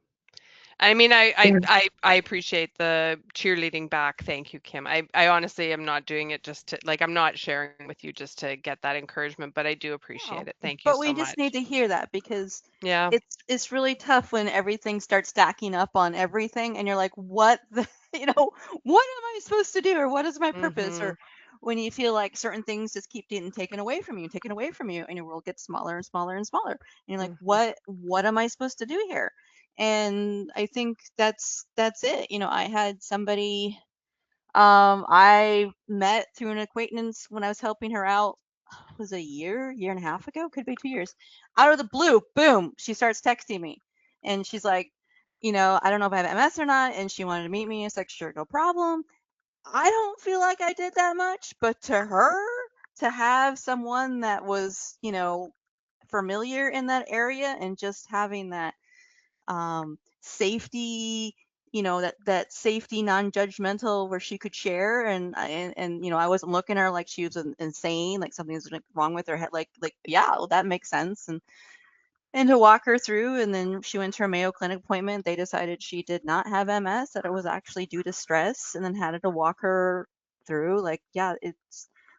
I mean, I appreciate the cheerleading back. Thank you, Kim. I honestly am not doing it just to like I'm not sharing with you just to get that encouragement, but I do appreciate No, it. Thank you but so we just need much. to hear that because Yeah. it's really tough when everything starts stacking up on everything and you're like, what the, what am I supposed to do or what is my purpose? Mhm. Or when you feel like certain things just keep getting taken away from you and your world gets smaller and smaller and smaller. And you're like, Mhm. what am I supposed to do here? And I think that's it. I had somebody I met through an acquaintance when I was helping her out was a year and a half ago, could be 2 years. Out of the blue, boom, she starts texting me. And she's like, I don't know if I have MS or not. And she wanted to meet me. It's like, sure, no problem. I don't feel like I did that much, but to her, to have someone that was, familiar in that area and just having that safety, that safety, non-judgmental, where she could share, and I wasn't looking at her like she was insane, like something's wrong with her head, like yeah, well, that makes sense, and to walk her through. And then she went to her Mayo Clinic appointment. They decided she did not have MS, that it was actually due to stress, and then had to walk her through, like, yeah,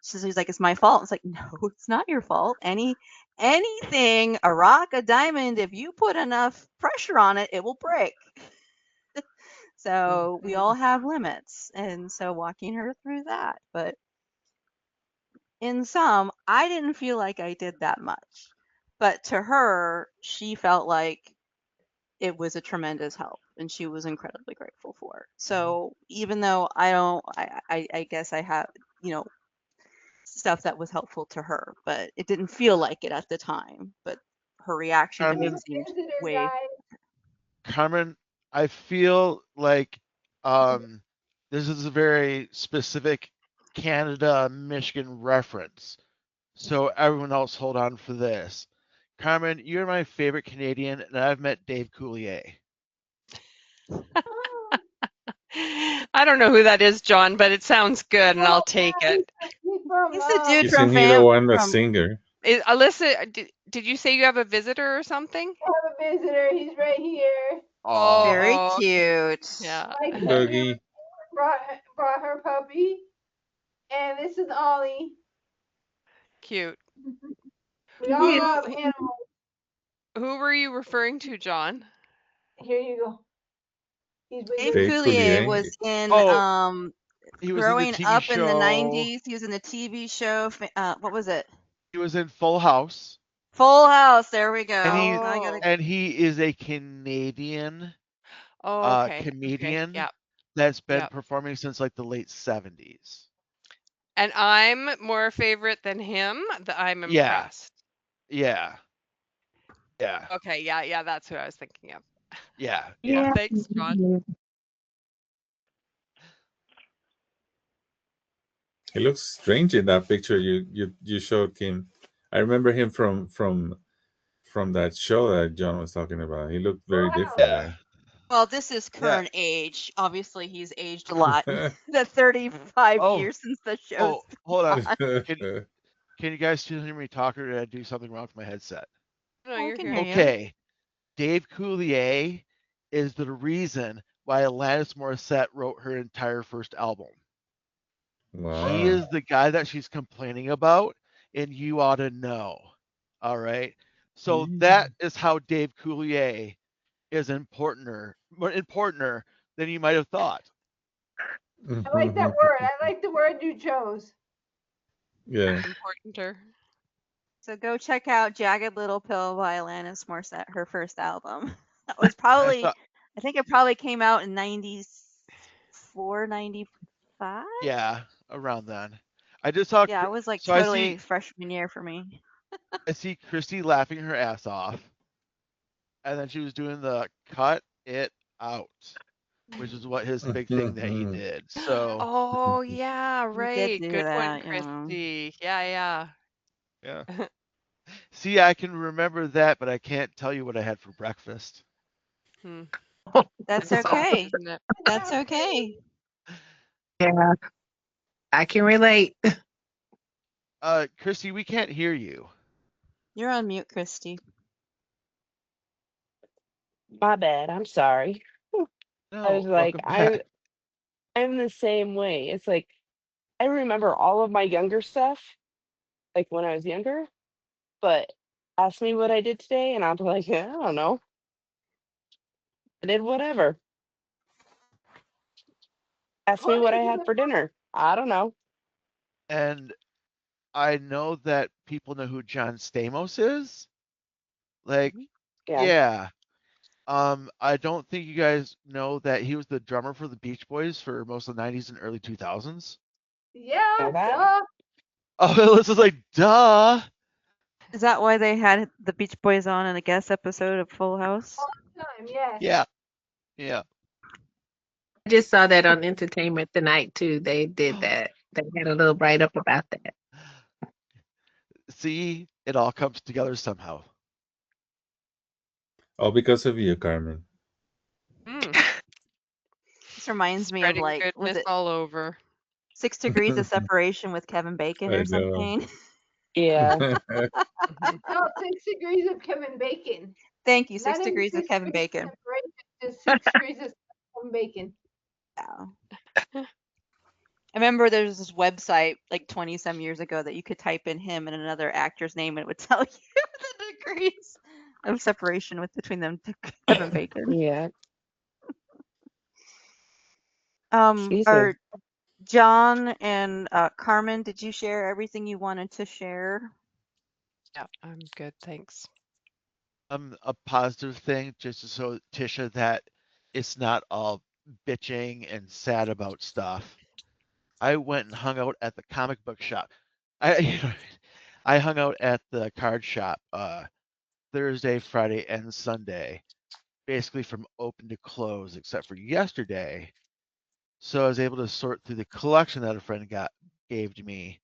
she's like, it's my fault. It's like, no, it's not your fault. Anything, a rock, a diamond, if you put enough pressure on it, it will break. So we all have limits. And so walking her through that. But in some, I didn't feel like I did that much. But to her, she felt like it was a tremendous help, and she was incredibly grateful for it. So even though I guess I have, stuff that was helpful to her, but it didn't feel like it at the time. But her reaction to me Carmen, seemed Visitor way. guide. Carmen, I feel like this is a very specific Canada, Michigan reference. So everyone else hold on for this. Carmen, you're my favorite Canadian, and I've met Dave Coulier. I don't know who that is, John, but it sounds good, and I'll take it. He's the dude from Isn't he the one, the from. singer? Alyssa, did you say you have a visitor or something? I have a visitor. He's right here. Oh, Very Oh, cute. yeah. My caregiver Boogie. brought her puppy, and this is Ollie. Cute. We all Who have animals. who were you referring to, John? Here you go. He's with Dave you. Dave Coulier Coulier. was in oh, he was in the growing TV up in the show. 90s. He was in the TV show. What was it? He was in Full House, Full House. There we go. and he I gotta. and he is a Canadian Oh, okay. Okay. comedian Yep. that's been Yep. performing since like the late 70s. And I'm more favorite than him. I'm Yeah, impressed. yeah, Okay. Yeah. That's who I was thinking of. yeah. Thanks, John. He looks strange in that picture you showed, Kim. I remember him from that show that John was talking about. He looked very different. Yeah. Well, this is current age. Obviously, he's aged a lot. The 35 Oh, years since the show's. hold on. Can you guys still hear me talk, or did I do something wrong with my headset? No, I you're can here. hear you. Okay. Dave Coulier is the reason why Alanis Morissette wrote her entire first album. Wow. He is the guy that she's complaining about, and you ought to know. All right. So that is how Dave Coulier is importanter than you might have thought. I like that word. I like the word you chose. Yeah. Importanter. So go check out Jagged Little Pill by Alanis Morissette, her first album. That was probably, I think it probably came out in 94, 95? Yeah, around then. I just saw. Yeah, it was like So totally freshman year for me. I see Christy laughing her ass off, and then she was doing the cut it out, which is what his big thing that he did. So Oh, yeah, You did right. do Good one, that, Christy. Yeah. yeah. See, I can remember that, but I can't tell you what I had for breakfast. That's It's okay. isn't it? That's okay. Yeah, I can relate. Christy, we can't hear you. You're on mute, Christy. My bad. I'm sorry. I was No, like, welcome back. I'm the same way. It's like I remember all of my younger stuff, like when I was younger, but ask me what I did today, and I'm like, yeah, I don't know. I did whatever. Ask me what I had for dinner. I don't know. And I know that people know who John Stamos is. Like, Yeah. yeah. I don't think you guys know that he was the drummer for the Beach Boys for most of the 90s and early 2000s. Yeah, Know that? duh. Oh, Alyssa's like, duh. Is that why they had the Beach Boys on in a guest episode of Full House? Time, yes. Yeah. I just saw that on Entertainment Tonight too. They did that. They had a little write up about that. See, it all comes together somehow. All because of you, Carmen. This reminds me of Spreading like, was goodness it all over. 6 Degrees of Separation with Kevin Bacon I or know. something? Yeah. Mhm. No, 6 degrees of Kevin Bacon. Thank you, 6 Not even Degrees of 6 Kevin degrees Bacon. of separation, just 6 degrees of Kevin Bacon. Yeah. I remember there was this website like 20 some years ago that you could type in him and another actor's name and it would tell you the degrees of separation with between them to Kevin Bacon. Yeah. Excuse me. Are John and Carmen, did you share everything you wanted to share? Yeah, I'm good, thanks. A positive thing, just to show Tisha that it's not all bitching and sad about stuff. I went and hung out at the comic book shop. I hung out at the card shop Thursday, Friday, and Sunday, basically from open to close, except for yesterday. So I was able to sort through the collection that a friend gave to me,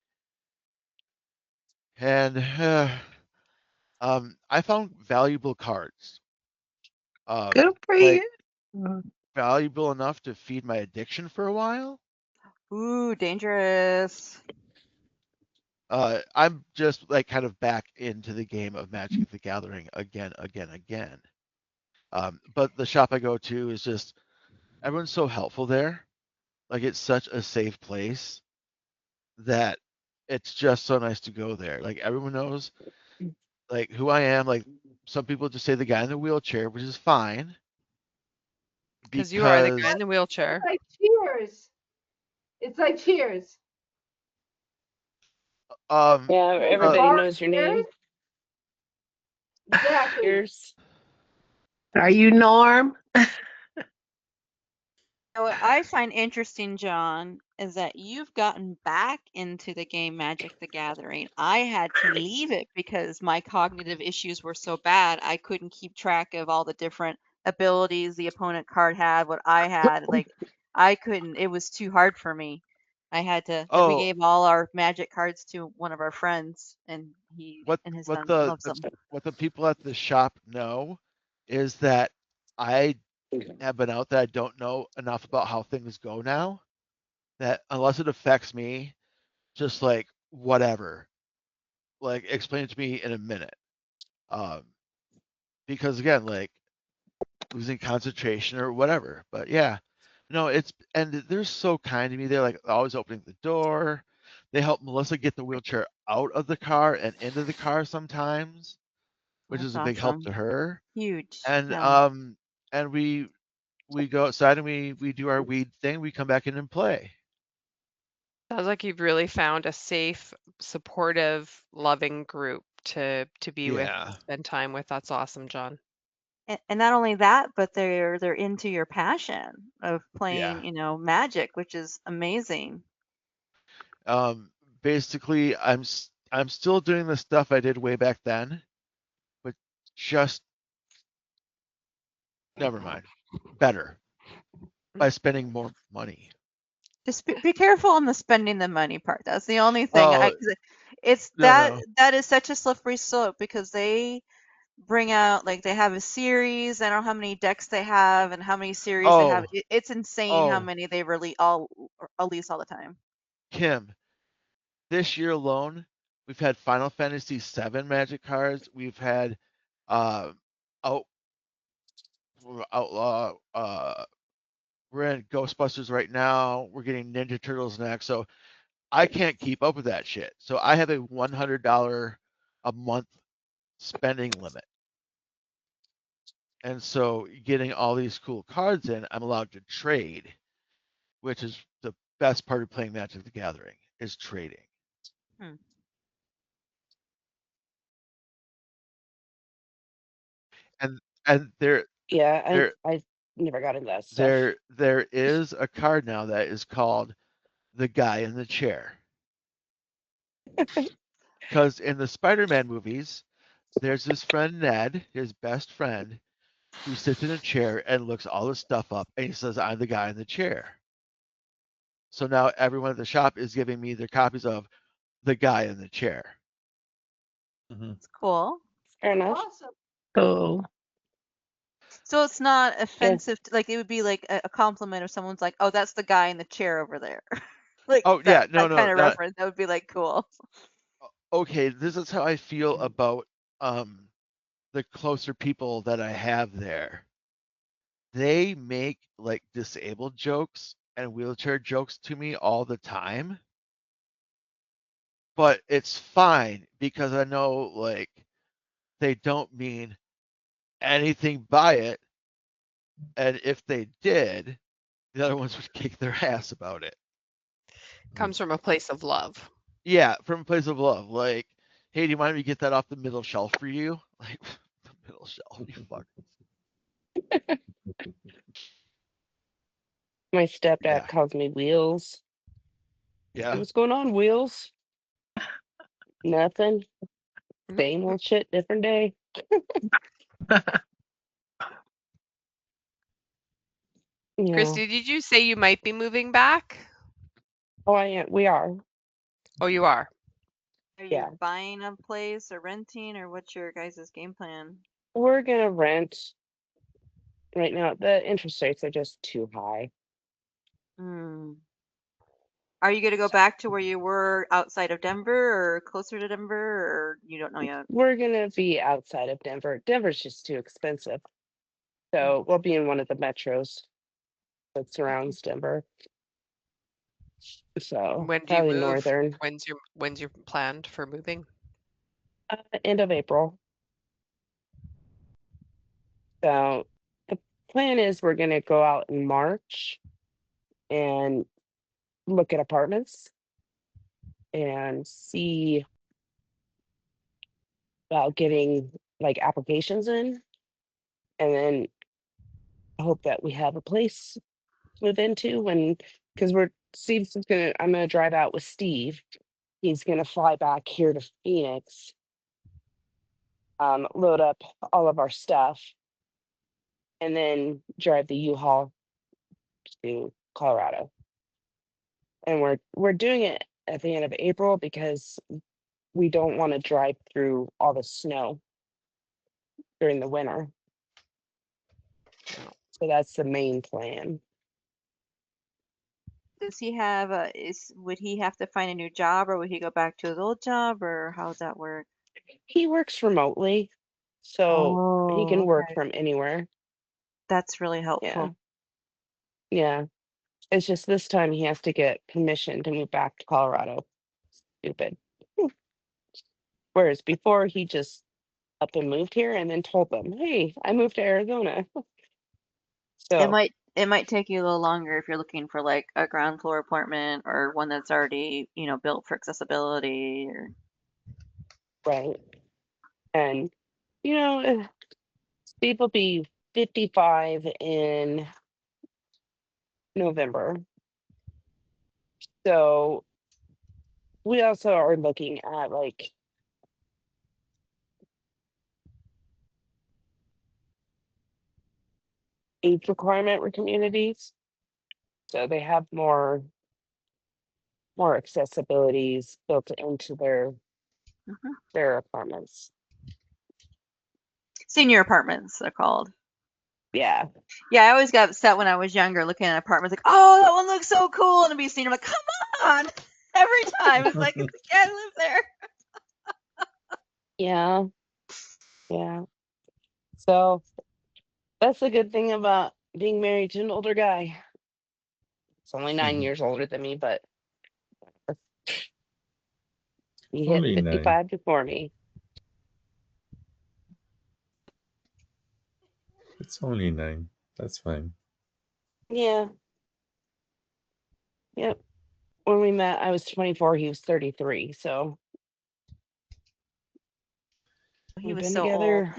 and I found valuable cards. Good for Like you. valuable enough to feed my addiction for a while. Ooh, dangerous. I'm just like kind of back into the game of Magic the Gathering again. But the shop I go to is just everyone's so helpful there. Like it's such a safe place that it's just so nice to go there. Like everyone knows like who I am. Like some people just say the guy in the wheelchair, which is fine Because you are the guy because in the wheelchair. It's like Cheers. It's like Cheers. um Yeah, There's a everybody uh, bar knows your Cheers. name. Exactly. Cheers. Are you Norm? What I find interesting, John, is that you've gotten back into the game Magic the Gathering. I had to leave it because my cognitive issues were so bad. I couldn't keep track of all the different abilities the opponent card had, what I had. Like, I couldn't, it was too hard for me. I had to, we oh gave all our magic cards to one of our friends, and he what and his what son the, loves the them. what the people at the shop know is that I have been out there. I don't know enough about how things go now. That unless it affects me, just like whatever, like explain it to me in a minute. Um, because again, like losing concentration or whatever. But yeah, no, it's and they're so kind to me. They're like always opening the door. They help Melissa get the wheelchair out of the car and into the car sometimes, which That's is a big help to awesome. her. Huge. And Yeah. and we go outside and we do our weed thing. We come back in and play. Sounds like you've really found a safe, supportive, loving group to be with, Yeah, spend time with. That's awesome, John. And not only that, but they're into your passion of yeah. playing, magic, which is amazing. Um, basically, I'm still doing the stuff I did way back then, but just never mind. Better by spending more money. Just be careful on the spending the money part. That's the only thing. Oh 'Cause it's no no. that is such a slippery slope because they bring out like they have a series. I don't know how many decks they have and how many series they have. Oh It's insane how oh many they release all the time. Kim. This year alone, we've had Final Fantasy VII Magic cards. We've had uh, out Outlaw. We're in Ghostbusters right now. We're getting Ninja Turtles next. So I can't keep up with that shit. So I have a $100 a month spending limit. And so getting all these cool cards in, I'm allowed to trade, which is the best part of playing Magic the Gathering is trading. Hmm. And and Yeah, there I never got into that stuff. there is a card now that is called the guy in the chair. Because in the Spider-Man movies, there's his friend Ned, his best friend, who sits in a chair and looks all the stuff up, and he says, "I'm the guy in the chair." So now everyone at the shop is giving me their copies of the guy in the chair. Mhm. It's cool. Fair enough. Awesome. So So it's not offensive. Like it would be like a compliment if someone's like, "Oh, that's the guy in the chair over there." Like Oh yeah, that no, kind of not reference. That would be like cool. okay. This is how I feel about the closer people that I have there. They make like disabled jokes and wheelchair jokes to me all the time, but it's fine because I know like they don't mean anything by it, and if they did, the other ones would kick their ass about it. Comes from a place of love. Yeah, from a place of love. Like, hey, do you mind if we get that off the middle shelf for you? Like, the middle shelf, you fuck. My stepdad Yeah. calls me Wheels. Yeah. What's going on, Wheels? Nothing. Same old shit, different day. Yeah. Christy, did you say you might be moving back? Oh, I am. We are. Oh, you are. Are you Yeah. buying a place or renting, or what's your guys' game plan? We're gonna rent right now. The interest rates are just too high. Hmm. Are you going to go back to where you were outside of Denver or closer to Denver, or you don't know yet? We're gonna be outside of Denver. Denver's just too expensive. So we'll be in one of the metros that surrounds Denver. So When do you probably move? northern. When's your planned for moving? End of April. So the plan is we're gonna go out in March and look at apartments and see about getting like applications in, and then I hope that we have a place to move into when, because I'm gonna drive out with Steve. He's gonna fly back here to Phoenix, load up all of our stuff, and then drive the U-Haul to Colorado. And we're doing it at the end of April because we don't want to drive through all the snow during the winter. So that's the main plan. Does he have would he have to find a new job, or would he go back to his old job, or how does that work? He works remotely, so he can Oh, work okay. from anywhere. That's really Yeah. helpful. Yeah. It's just this time he has to get permission to move back to Colorado. Stupid. Whereas before he just up and moved here and then told them, "Hey, I moved to Arizona." So, It might take you a little longer if you're looking for like a ground floor apartment or one that's already, built for accessibility or right. And Steve will be 55 in November. So we also are looking at like age requirement for communities. So they have more accessibilities built into their apartments. senior apartments, they're called. Yeah. Yeah, I always got upset when I was younger looking at apartments like, oh, that one looks so cool. And to be seen, I'm like, come on. Every time. It's like, I can't live there. Yeah. Yeah. So that's the good thing about being married to an older guy. It's only 9 years older than me, but he hit Only 9. 55 before me. It's only 9. That's fine. Yeah. Yep. When we met, I was 24. He was 33. So He we've was been so old. together.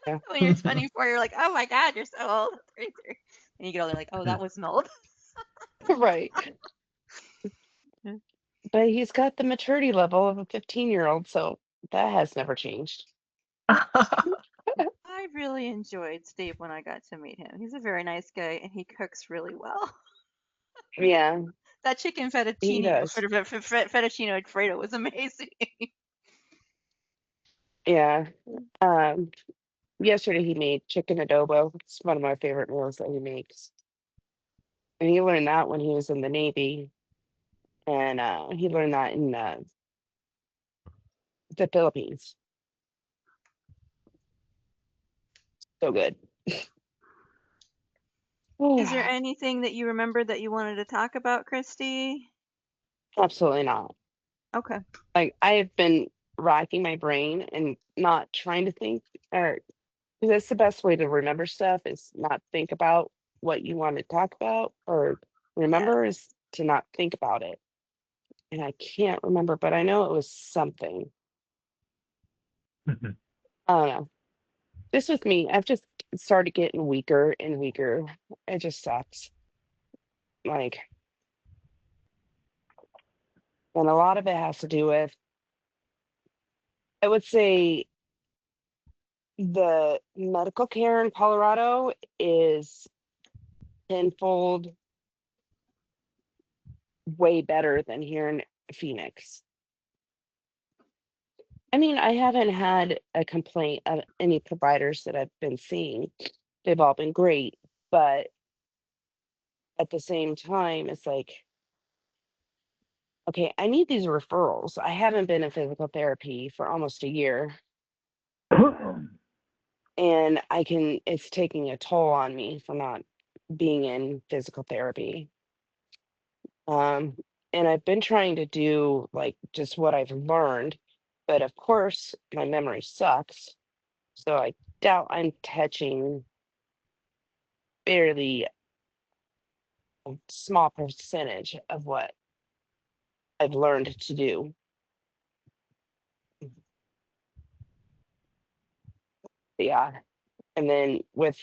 Yeah. When you're 24, you're like, oh my God, you're so old. 33. And you get older, like, oh, that wasn't old. Right. Yeah. But he's got the maturity level of a 15-year-old. So that has never changed. I really enjoyed Steve when I got to meet him. He's a very nice guy and he cooks really well. Yeah, That chicken he fettuccine, does. fettuccine Alfredo was amazing. Yeah. Um, yesterday he made chicken adobo. It's one of my favorite meals that he makes. And he learned that when he was in the Navy. And he learned that in the Philippines. So good. Is there anything that you remember that you wanted to talk about, Christy? Absolutely not. Okay. Like, I have been racking my brain and not trying to think, or because that's the best way to remember stuff is not think about what you want to talk about or Yeah. remember is to not think about it. And I can't remember, but I know it was something. I don't know. Just with me, I've just started getting weaker and weaker. It just sucks. Like, and a lot of it has to do with, I would say, the medical care in Colorado is tenfold way better than here in Phoenix. I mean, I haven't had a complaint of any providers that I've been seeing. They've all been great, but at the same time, it's like, okay, I need these referrals. I haven't been in physical therapy for almost a year, and it's taking a toll on me for not being in physical therapy. And I've been trying to do like just what I've learned, but of course, my memory sucks. So I doubt I'm touching barely a small percentage of what I've learned to do. Yeah. And then with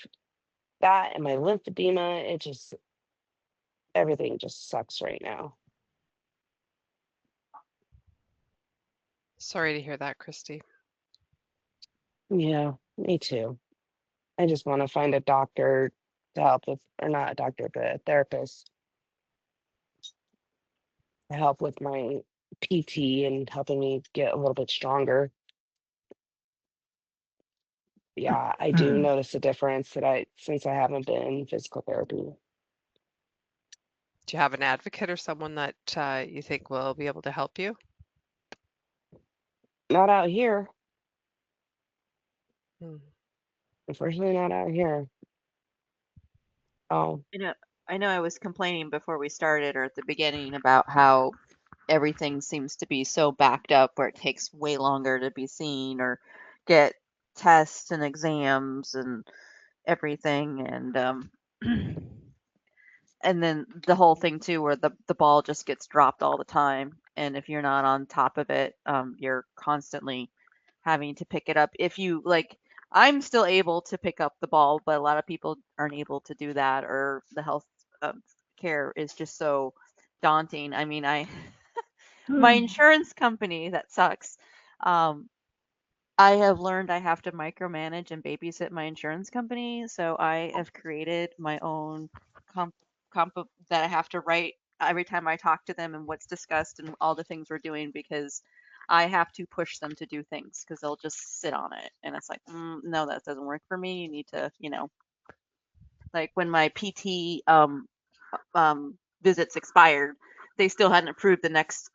that and my lymphedema, everything just sucks right now. Sorry to hear that, Christy. Yeah, me too. I just want to find a doctor to help with, or not a doctor, but a therapist to help with my PT and helping me get a little bit stronger. Yeah, I do notice a difference since I haven't been in physical therapy. Do you have an advocate or someone that you think will be able to help you? Not out here. Hmm. Unfortunately, not out here. Oh, I know I was complaining before we started or at the beginning about how everything seems to be so backed up where it takes way longer to be seen or get tests and exams and everything and then the whole thing too where the ball just gets dropped all the time and if you're not on top of it you're constantly having to pick it up if you like I'm still able to pick up the ball but a lot of people aren't able to do that or the health care is just so daunting. I mean my insurance company that sucks. I have learned I have to micromanage and babysit my insurance company, so I have created my own comp, comp that I have to write every time I talk to them and what's discussed and all the things we're doing because I have to push them to do things because they'll just sit on it and it's like, no, that doesn't work for me. You need to, like when my PT visits expired, they still hadn't approved the next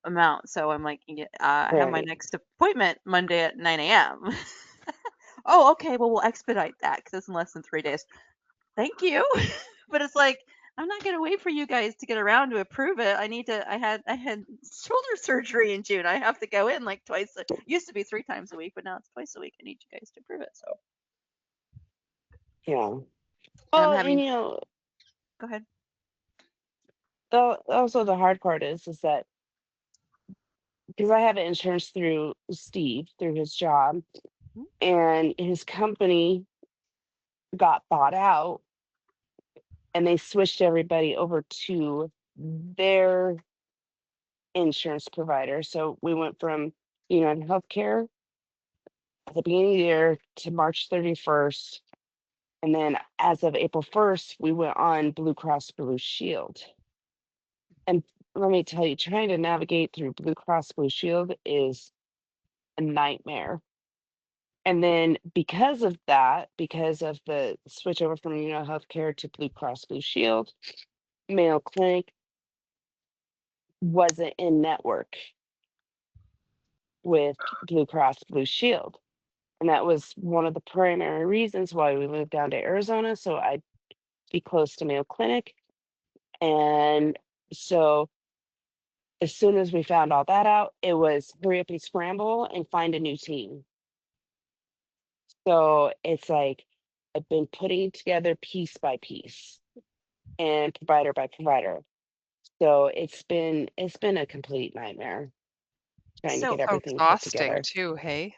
amount. So I'm like, "Yeah, I have my right. next appointment Monday at 9 a.m." Oh, okay. Well, we'll expedite that because it's in less than 3 days. Thank you. But it's like, I'm not gonna wait for you guys to get around to approve it. I had shoulder surgery in June. I have to go in like twice. It used to be 3 times a week, but now it's twice a week. I need you guys to approve it. So, Yeah. and I'm Well, and having. Go ahead. also the hard part is that because I have insurance through Steve through his job, Mhm. and his company got bought out, and they switched everybody over to their insurance provider. So we went from United Healthcare at the beginning of the year to March 31st. And then as of April 1st, we went on Blue Cross Blue Shield. And let me tell you, trying to navigate through Blue Cross Blue Shield is a nightmare. And then because of that, because of the switch over from Healthcare to Blue Cross Blue Shield, Mayo Clinic wasn't in network with Blue Cross Blue Shield. And that was one of the primary reasons why we moved down to Arizona, so I'd be close to Mayo Clinic. And so as soon as we found all that out, it was hurry up and scramble and find a new team. So it's like I've been putting together piece by piece and provider by provider. So it's been a complete nightmare trying to So, get So everything put exhausting together. too, hey?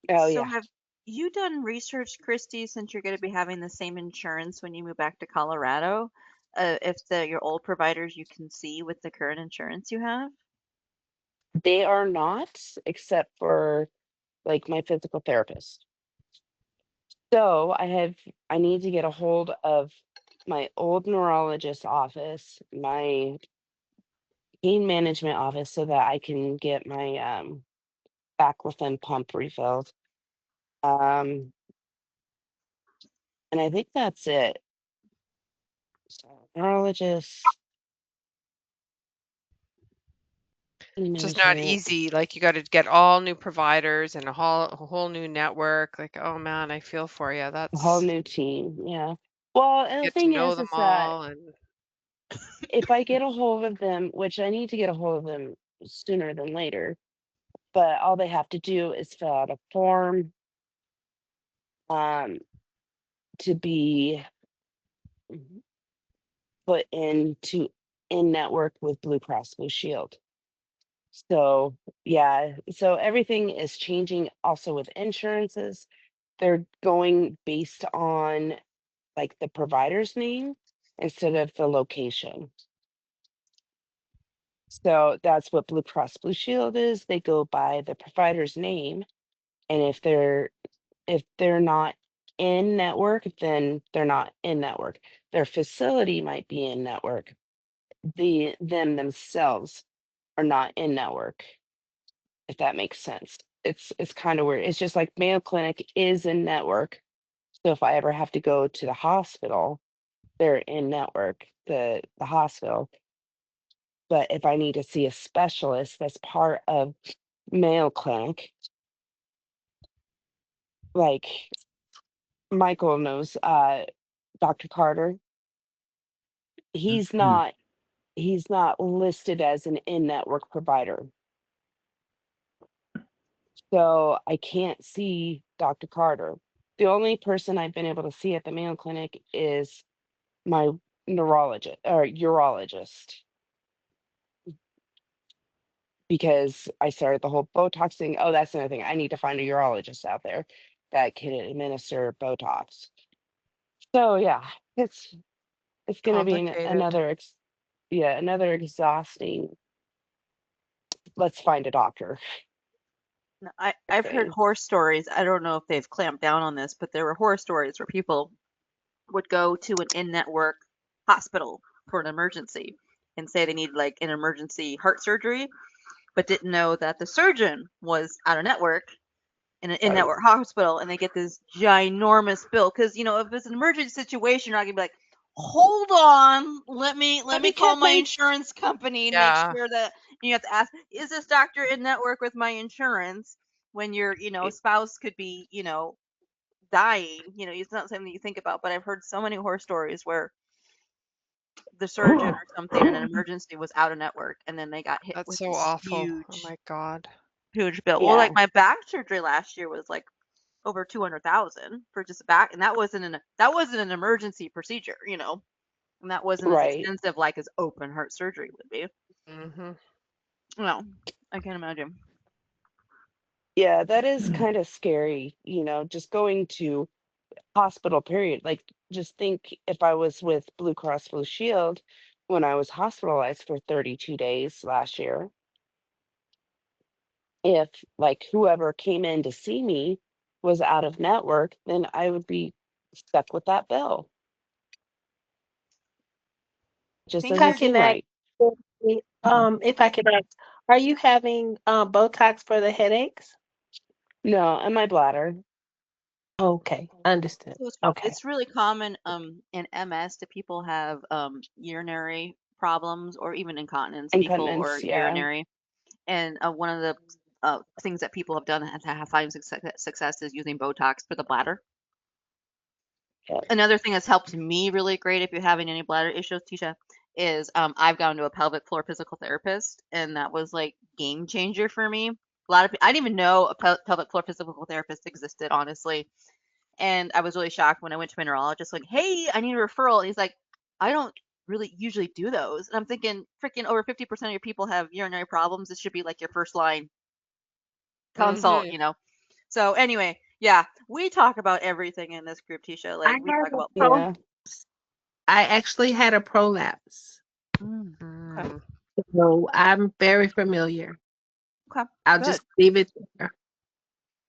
Oh so yeah. have you done research, Christy, since you're going to be having the same insurance when you move back to Colorado? If your old providers you can see with the current insurance you have? They are not, except for like my physical therapist. So I need to get a hold of my old neurologist office, my pain management office, so that I can get my baclofen pump refilled. Um, and I think that's it. So neurologist, pain Just not management, easy. Like you got to get all new providers and a whole new network. Like, oh man, I feel for you. a whole That's new team. Yeah. Well, and the get to thing know is, them that all and if I get a hold of them, which I need to get a hold of them sooner than later, but all they have to do is fill out a form um, to be put into in network with Blue Cross Blue Shield. So yeah, so everything is changing also with insurances. They're going based on like the provider's name instead of the location. So that's what Blue Cross Blue Shield is. They go by the provider's name, and if they're not in network, then they're not in network. Their facility might be in network. Them themselves are not in network, if that makes sense. It's kind of weird. It's just like Mayo Clinic is in network. So if I ever have to go to the hospital, they're in network, the hospital. But if I need to see a specialist that's part of Mayo Clinic, like Michael knows, Dr. Carter, he's not he's not listed as an in-network provider. So I can't see Dr. Carter. The only person I've been able to see at the Mayo Clinic is my neurologist or urologist, because I started the whole Botox thing. Oh, that's another thing. I need to find a urologist out there that can administer Botox. So yeah, it's gonna be complicated. another exhausting. Let's find a doctor No, I've heard thing. horror stories. I don't know if they've clamped down on this, but there were horror stories where people would go to an in-network hospital for an emergency and say they needed like an emergency heart surgery, but didn't know that the surgeon was out of network in an Right. in-network hospital, and they get this ginormous bill because if it's an emergency situation, you're not gonna be like, hold on, let Let me me call check my my. insurance company and make Yeah. sure that you have to ask, is this doctor in network with my insurance? When your spouse could be dying, it's not something that you think about. But I've heard so many horror stories where the surgeon or something in an emergency was out of network, and then they got hit That's with so this awful. Oh my God. huge bill. Well, like Yeah. my back surgery last year was like over 200,000 for just a back, and that wasn't an emergency procedure, and that wasn't as Right. expensive like as open heart surgery would be. Hmm. No, I can't imagine. Yeah, that is kind of scary, just going to hospital period. Like, just think if I was with Blue Cross Blue Shield when I was hospitalized for 32 days last year, if like whoever came in to see me was out of network, then I would be stuck with that bill. Just Think If I doesn't you're can seem ask, right. if I can ask, are you having Botox for the headaches? No, and my bladder. Okay, understood. So Okay. it's really common in MS to people have urinary problems or even incontinence, fecal or Incontinence, yeah. urinary. And one of the things that people have done to have find success is using Botox for the bladder. Yeah. Another thing that's helped me really great if you're having any bladder issues, Tisha, is I've gone to a pelvic floor physical therapist, and that was like game changer for me. A lot of I didn't even know a pelvic floor physical therapist existed, honestly. And I was really shocked when I went to my neurologist, like, "Hey, I need a referral." And he's like, "I don't really usually do those." And I'm thinking, freaking over 50% of your people have urinary problems. This should be like your first line consult, Mm-hmm. So anyway, yeah, we talk about everything in this group, Tisha. I Like we had talk a about pro. Yeah. I actually had a prolapse, okay, Mm. so I'm very familiar. okay, I'll good. just leave it there.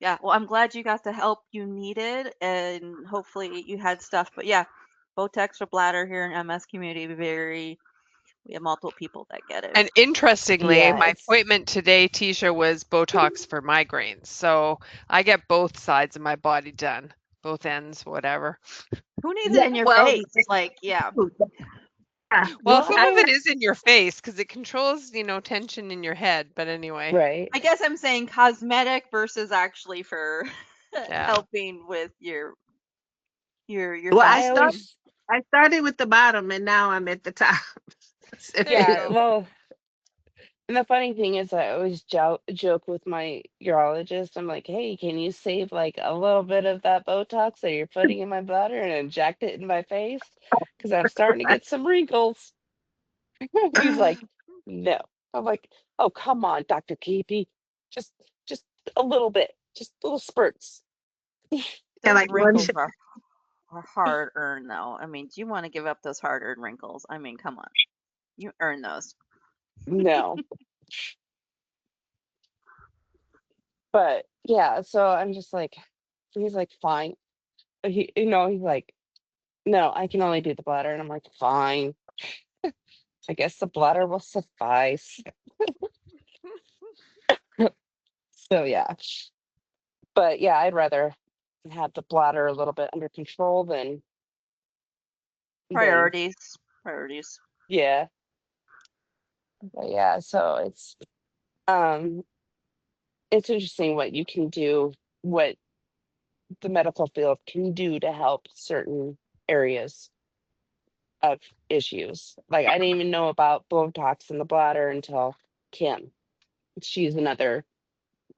Yeah, well, I'm glad you got the help you needed, and hopefully you had stuff. But yeah, Botox for bladder here in MS community, we have multiple people that get it. And interestingly, Yeah, my it's appointment today, Tisha, was Botox for migraines. So I get both sides of my body done, both ends, whatever. Who needs it Yeah, in your well, face? Like, yeah. Well, well, some of it is in your face because it controls, tension in your head. But anyway, right. I guess I'm saying cosmetic versus actually for yeah. helping with your well, I functioning. always, I started with the bottom, and now I'm at the top. So, There you yeah, go. well, and the funny thing is, I always joke with my urologist. I'm like, hey, can you save like a little bit of that Botox that you're putting in my bladder and inject it in my face? Because I'm starting to get some wrinkles. He's like, no. I'm like, oh, come on, Dr. Keepy. Just, just a little bit, just little spurts. yeah, Those like one wrinkles shot. are hard earned though. I mean, do you want to give up those hard earned wrinkles? I mean, come on. You earn those. No. But yeah, so I'm just like, he's like, fine. He's like, no, I can only do the bladder. And I'm like, fine. I guess the bladder will suffice. So yeah. But yeah, I'd rather have the bladder a little bit under control than Priorities. Priorities. yeah. But yeah, so um it's interesting what you can do, what the medical field can do to help certain areas of issues. Like I didn't even know about Botox in the bladder until Kim. She's another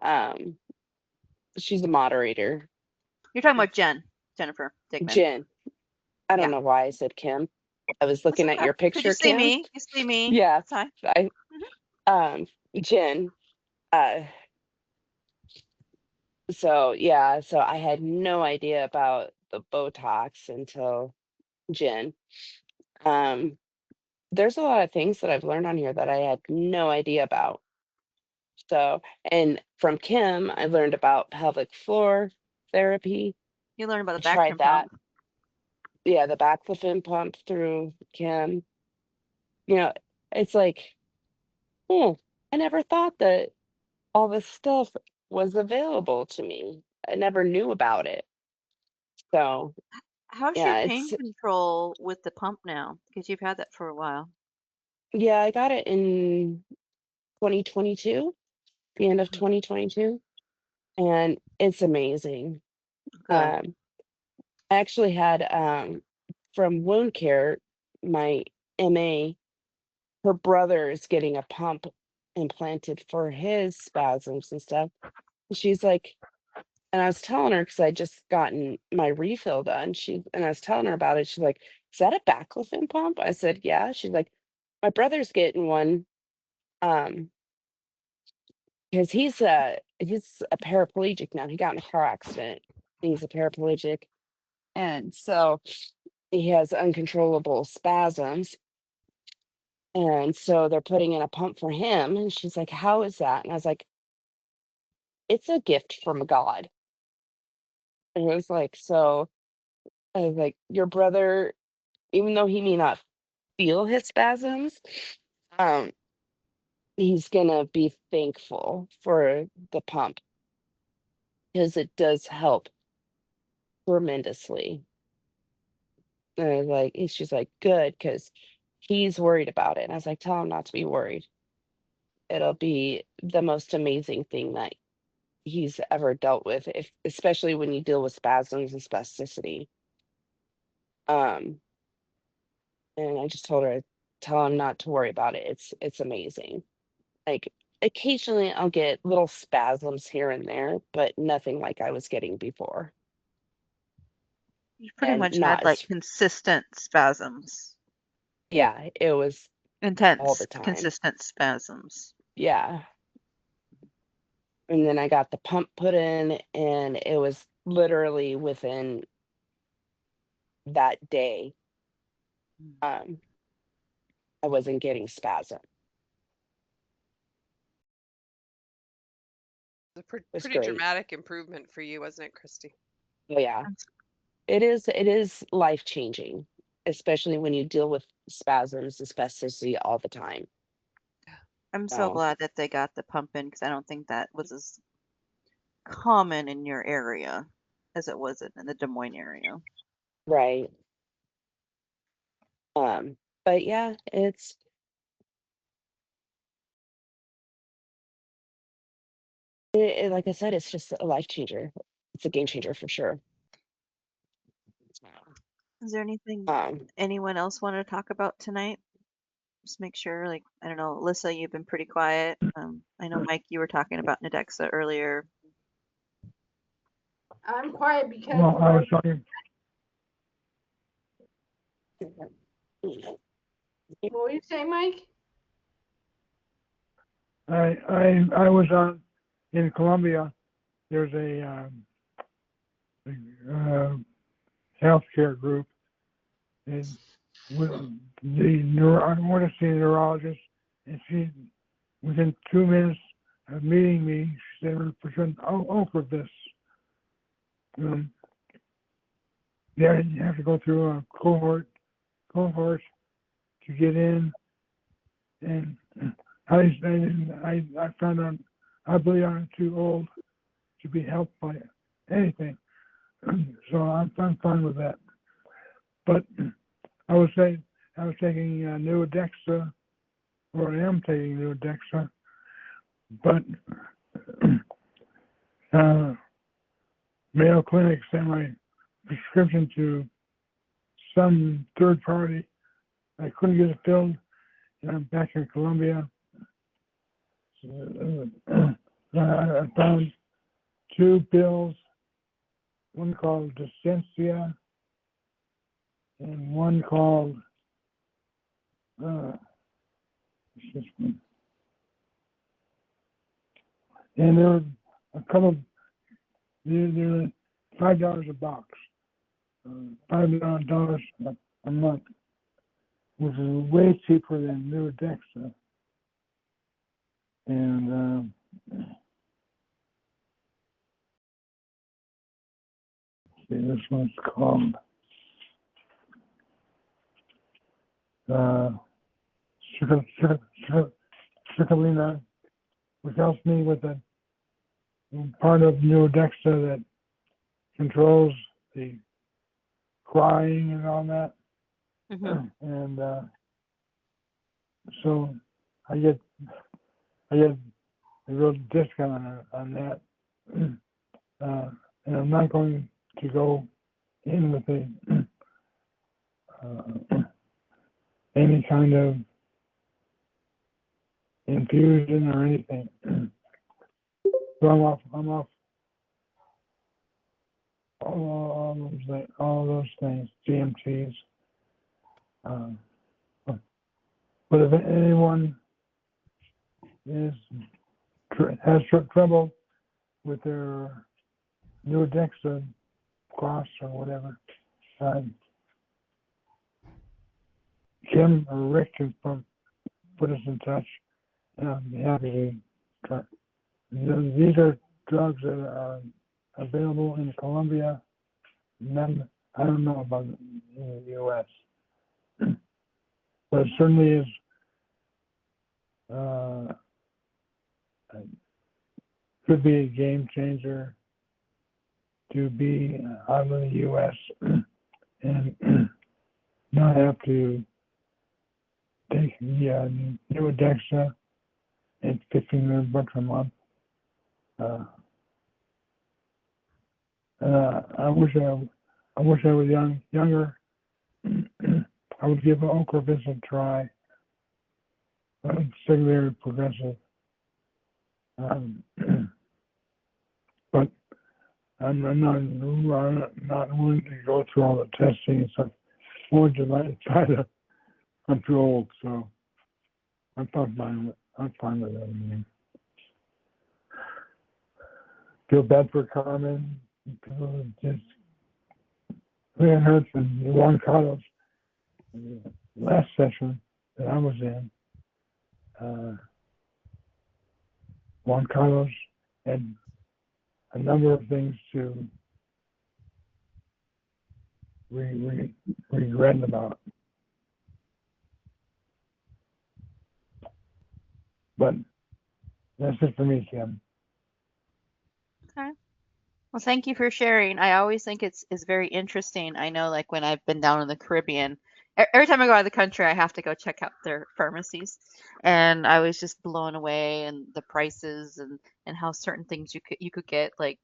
um she's a moderator. You're talking about Jennifer Digman. Jen. I don't Yeah. know why I said Kim. I was That's looking at okay. your Could you picture, see Kim. me? You see me. Yeah. It's fine. I Jen. Uh so yeah, so I had no idea about the Botox until Jen. Um there's a lot of things that I've learned on here that I had no idea about. So, and from Kim, I learned about pelvic floor therapy. You learn about I the vacuum tried that. pump. Yeah, the baclofen pump through Kim. You know, it's like, oh, I never thought that all this stuff was available to me. I never knew about it. So, How's your yeah, pain control with the pump now? Because you've had that for a while. yeah, I got it in 2022, the end of 2022, and it's amazing. Good. Um, I actually had from wound care, my MA, her brother is getting a pump implanted for his spasms and stuff. She's like, and I was telling her because I just gotten my refill done. And I was telling her about it. She's like, "Is that a baclofen pump?" I said, "Yeah." She's like, "My brother's getting one, um, because he's a paraplegic now. He got in a car accident. He's a paraplegic, and so he has uncontrollable spasms." And so they're putting in a pump for him. And she's like, "How is that?" And I was like, "It's a gift from God." And it was like, so I was like, "Your brother, even though he may not feel his spasms, um, he's gonna be thankful for the pump." because it does help tremendously. And I was like, she's like, good, because he's worried about it. And I was like, tell him not to be worried. It'll be the most amazing thing that he's ever dealt with, if especially when you deal with spasms and spasticity. Um, and I just told her, tell him not to worry about it. It's amazing. Like occasionally I'll get little spasms here and there, but nothing like I was getting before. You pretty And much not had like as consistent spasms, yeah, it was all the intense, time. consistent spasms. Yeah. And then I got the pump put in, and it was literally within that day, um, I wasn't getting spasm. It's a It was pretty great. dramatic improvement for you, wasn't it, Christy? Oh yeah. It is life changing, especially when you deal with spasms, spasticity all the time. I'm so So glad that they got the pump in because I don't think that was as common in your area as it was in the Des Moines area. right. But yeah, like I said, it's just a life changer. It's a game changer for sure. Is there anything Um, anyone else want to talk about tonight? Just make sure, like, I don't know, Alyssa, you've been pretty quiet. I know, Mike, you were talking about Nadexa earlier. I'm quiet because Well, I was talking, what were you saying, Mike? I was on, in Colombia, there's a healthcare group, and with I want to see a neurologist, and she, within 2 minutes of meeting me, she said, "Percent for this." Yeah, you have to go through a cohort to get in, and I found out I believe I'm too old to be helped by anything, so I'm fine with that. But I was saying I was taking Neurodexa, or I am taking Neurodexa, but Mayo Clinic sent my prescription to some third party. I couldn't get it filled, and I'm back in Colombia. I found 2 bills, one called Dysensia and one called and there were a couple. They're $5 a box, $5 a month, which is way cheaper than Neurodexa. And see, this one's called Citrulina, which helps me with the part of Neurodexa that controls the crying and all that. Mm-hmm. And so I get a real discount on that. And I'm not going to go in with any kind of infusion or anything. So I'm off all those things, GMTs. But if anyone has trouble with their Neurodexa costs or whatever, Kim or Rick can put us in touch, and I'll be happy to try. These are drugs that are available in Colombia. None, I don't know about in the U.S., but it certainly is could be a game changer to be out of the U.S. and not have to take the new Adexa and $1,500 a month. I wish I was younger. I would give Ocrevus a try. Secondary progressive. But I'm not willing to go through all the testing and stuff. I'm too old, so I'm fine with everything. Feel bad for Carmen. Just we had heard from Juan Carlos last session that I was in. Juan Carlos had a number of things to regret about. But that's it for me, Kim. Okay. Well, thank you for sharing. I always think it's very interesting. I know, like when I've been down in the Caribbean, every time I go out of the country, I have to go check out their pharmacies, and I was just blown away and the prices and how certain things you could get like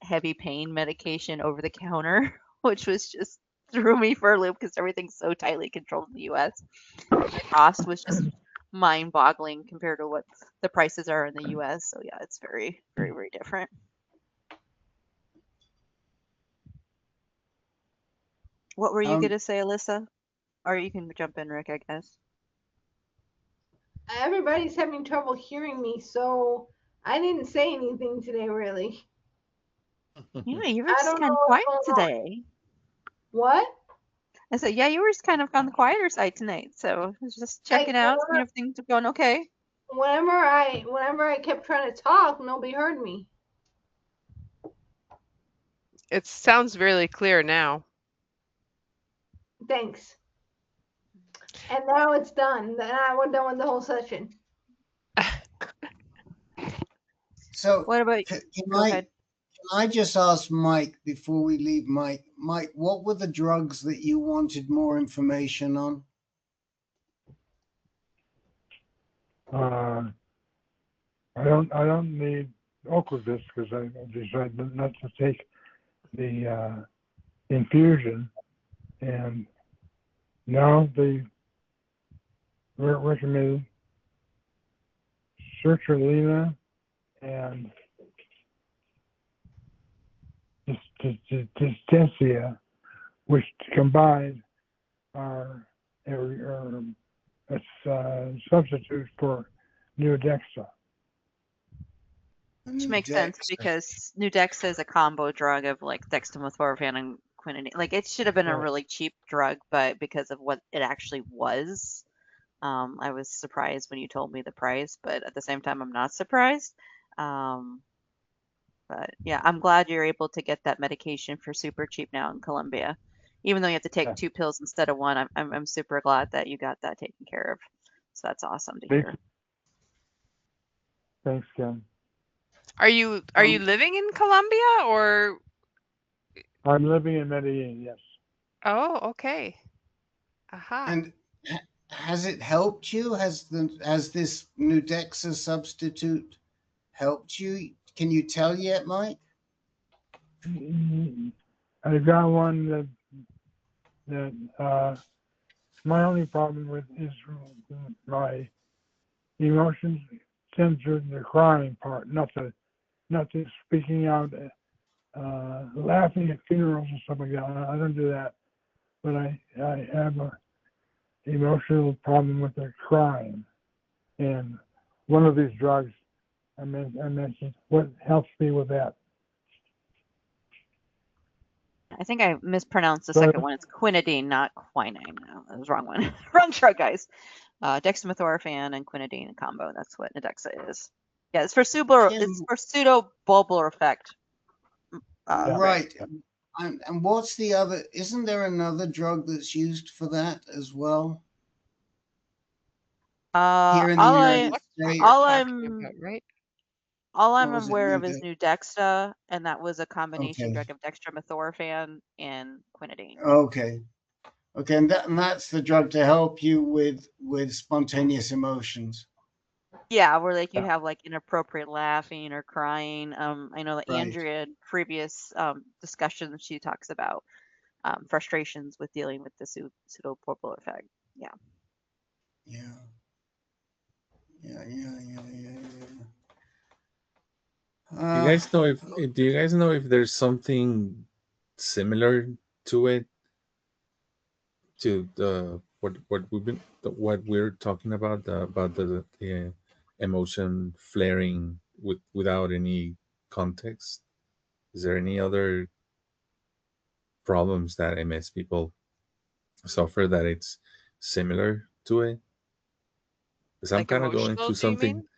heavy pain medication over the counter, which was just threw me for a loop because everything's so tightly controlled in the U.S. The cost was just mind-boggling compared to what the prices are in the U.S. So yeah, it's very, very, very different. What were you gonna say, Alyssa? Or you can jump in, Rick, I guess. Everybody's having trouble hearing me, so I didn't say anything today, really. Yeah, you were I just don't kind know of what's quiet going on. today. What? I said, yeah, you were just kind of on the quieter side tonight. So I was just checking out, seeing if things are going okay. Whenever I kept trying to talk, nobody heard me. It sounds really clear now. Thanks. And now it's done. Now we're done with the whole session. So What about can go ahead. I just ask Mike before we leave Mike? Mike, what were the drugs that you wanted more information on? I don't need Ocrevus because I decided not to take the infusion, and now they recommended sertralina and dystensia, which combined are a substitute for Nudexa. Which makes sense because Nudexa is a combo drug of like dextromethorphan and quinine. Like it should have been a really cheap drug, but because of what it actually was, I was surprised when you told me the price. But at the same time, I'm not surprised. But yeah, I'm glad you're able to get that medication for super cheap now in Colombia. Even though you have to take 2 pills instead of 1, I'm super glad that you got that taken care of. So that's awesome to hear. Thanks, Kim. Are you living in Colombia or? I'm living in Medellin, yes. Oh, okay. Aha. And has it helped you? Has this Nudexa substitute helped you? Can you tell yet, Mike? I got one that my only problem with is my emotions censored the crying part, not the speaking out, laughing at funerals and stuff like that. I don't do that, but I have a emotional problem with the crying, and one of these drugs I mentioned what helps me with that. I think I mispronounced the second one. It's quinidine, not quinine. No, that was the wrong one. Wrong drug, guys. Dextromethorphan and quinidine combo. That's what Nudexa is. Yeah, it's for pseudobulbar effect. Right. And what's the other? Isn't there another drug that's used for that as well? Here in the United States. Right? All I'm What was it? aware of is Nudexa, and that was a combination Okay. drug of dextromethorphan and quinidine. Okay. Okay, and that's the drug to help you with spontaneous emotions. Yeah, where like you have like inappropriate laughing or crying. I know that Right. Andrea in previous discussions she talks about frustrations with dealing with the pseudoportal effect. Yeah. Yeah. Yeah. Do you guys know if there's something similar to it, to the what we're talking about, the emotion flaring without any context? Is there any other problems that MS people suffer that it's similar to it? Because I'm Like kind of going emotional, through do you something. mean?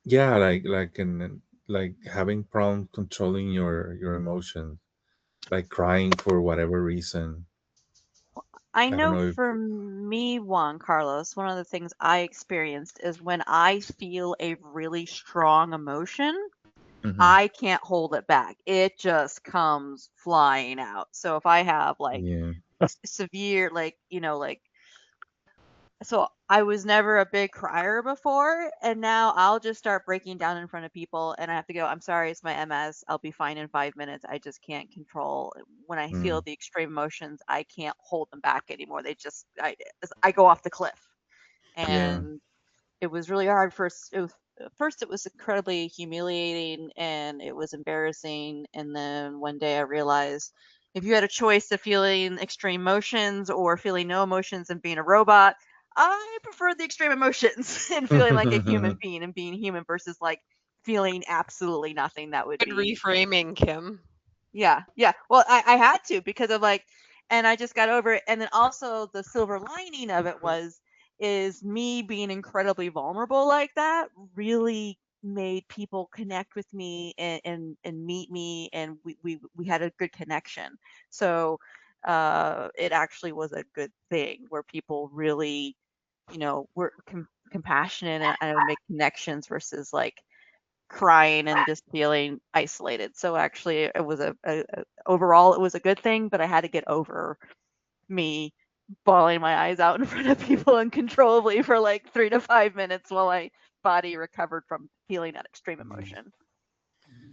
Yeah, like having problem controlling your emotions, like crying for whatever reason. I I don't know know if. for me, Juan Carlos, one of the things I experienced is when I feel a really strong emotion, Mhm. I can't hold it back. It just comes flying out. So if I have like Yeah. severe, like, like, so I was never a big crier before, and now I'll just start breaking down in front of people, and I have to go, I'm sorry, it's my MS. I'll be fine in 5 minutes. I just can't control when I feel Mm. the extreme emotions. I can't hold them back anymore. I go off the cliff. Yeah. And it was really hard. First it was incredibly humiliating and it was embarrassing, and then one day I realized if you had a choice of feeling extreme emotions or feeling no emotions and being a robot, I prefer the extreme emotions and feeling like a human being and being human versus like feeling absolutely nothing. That would Good be reframing, Kim. yeah, yeah. Well, I had to because of like, and I just got over it. And then also the silver lining of it is me being incredibly vulnerable like that really made people connect with me and meet me, and we had a good connection. So it actually was a good thing where people really, were compassionate, and I would make connections versus like crying and just feeling isolated. So actually, it was overall it was a good thing, but I had to get over me bawling my eyes out in front of people uncontrollably for like 3 to 5 minutes while my body recovered from feeling that extreme emotion.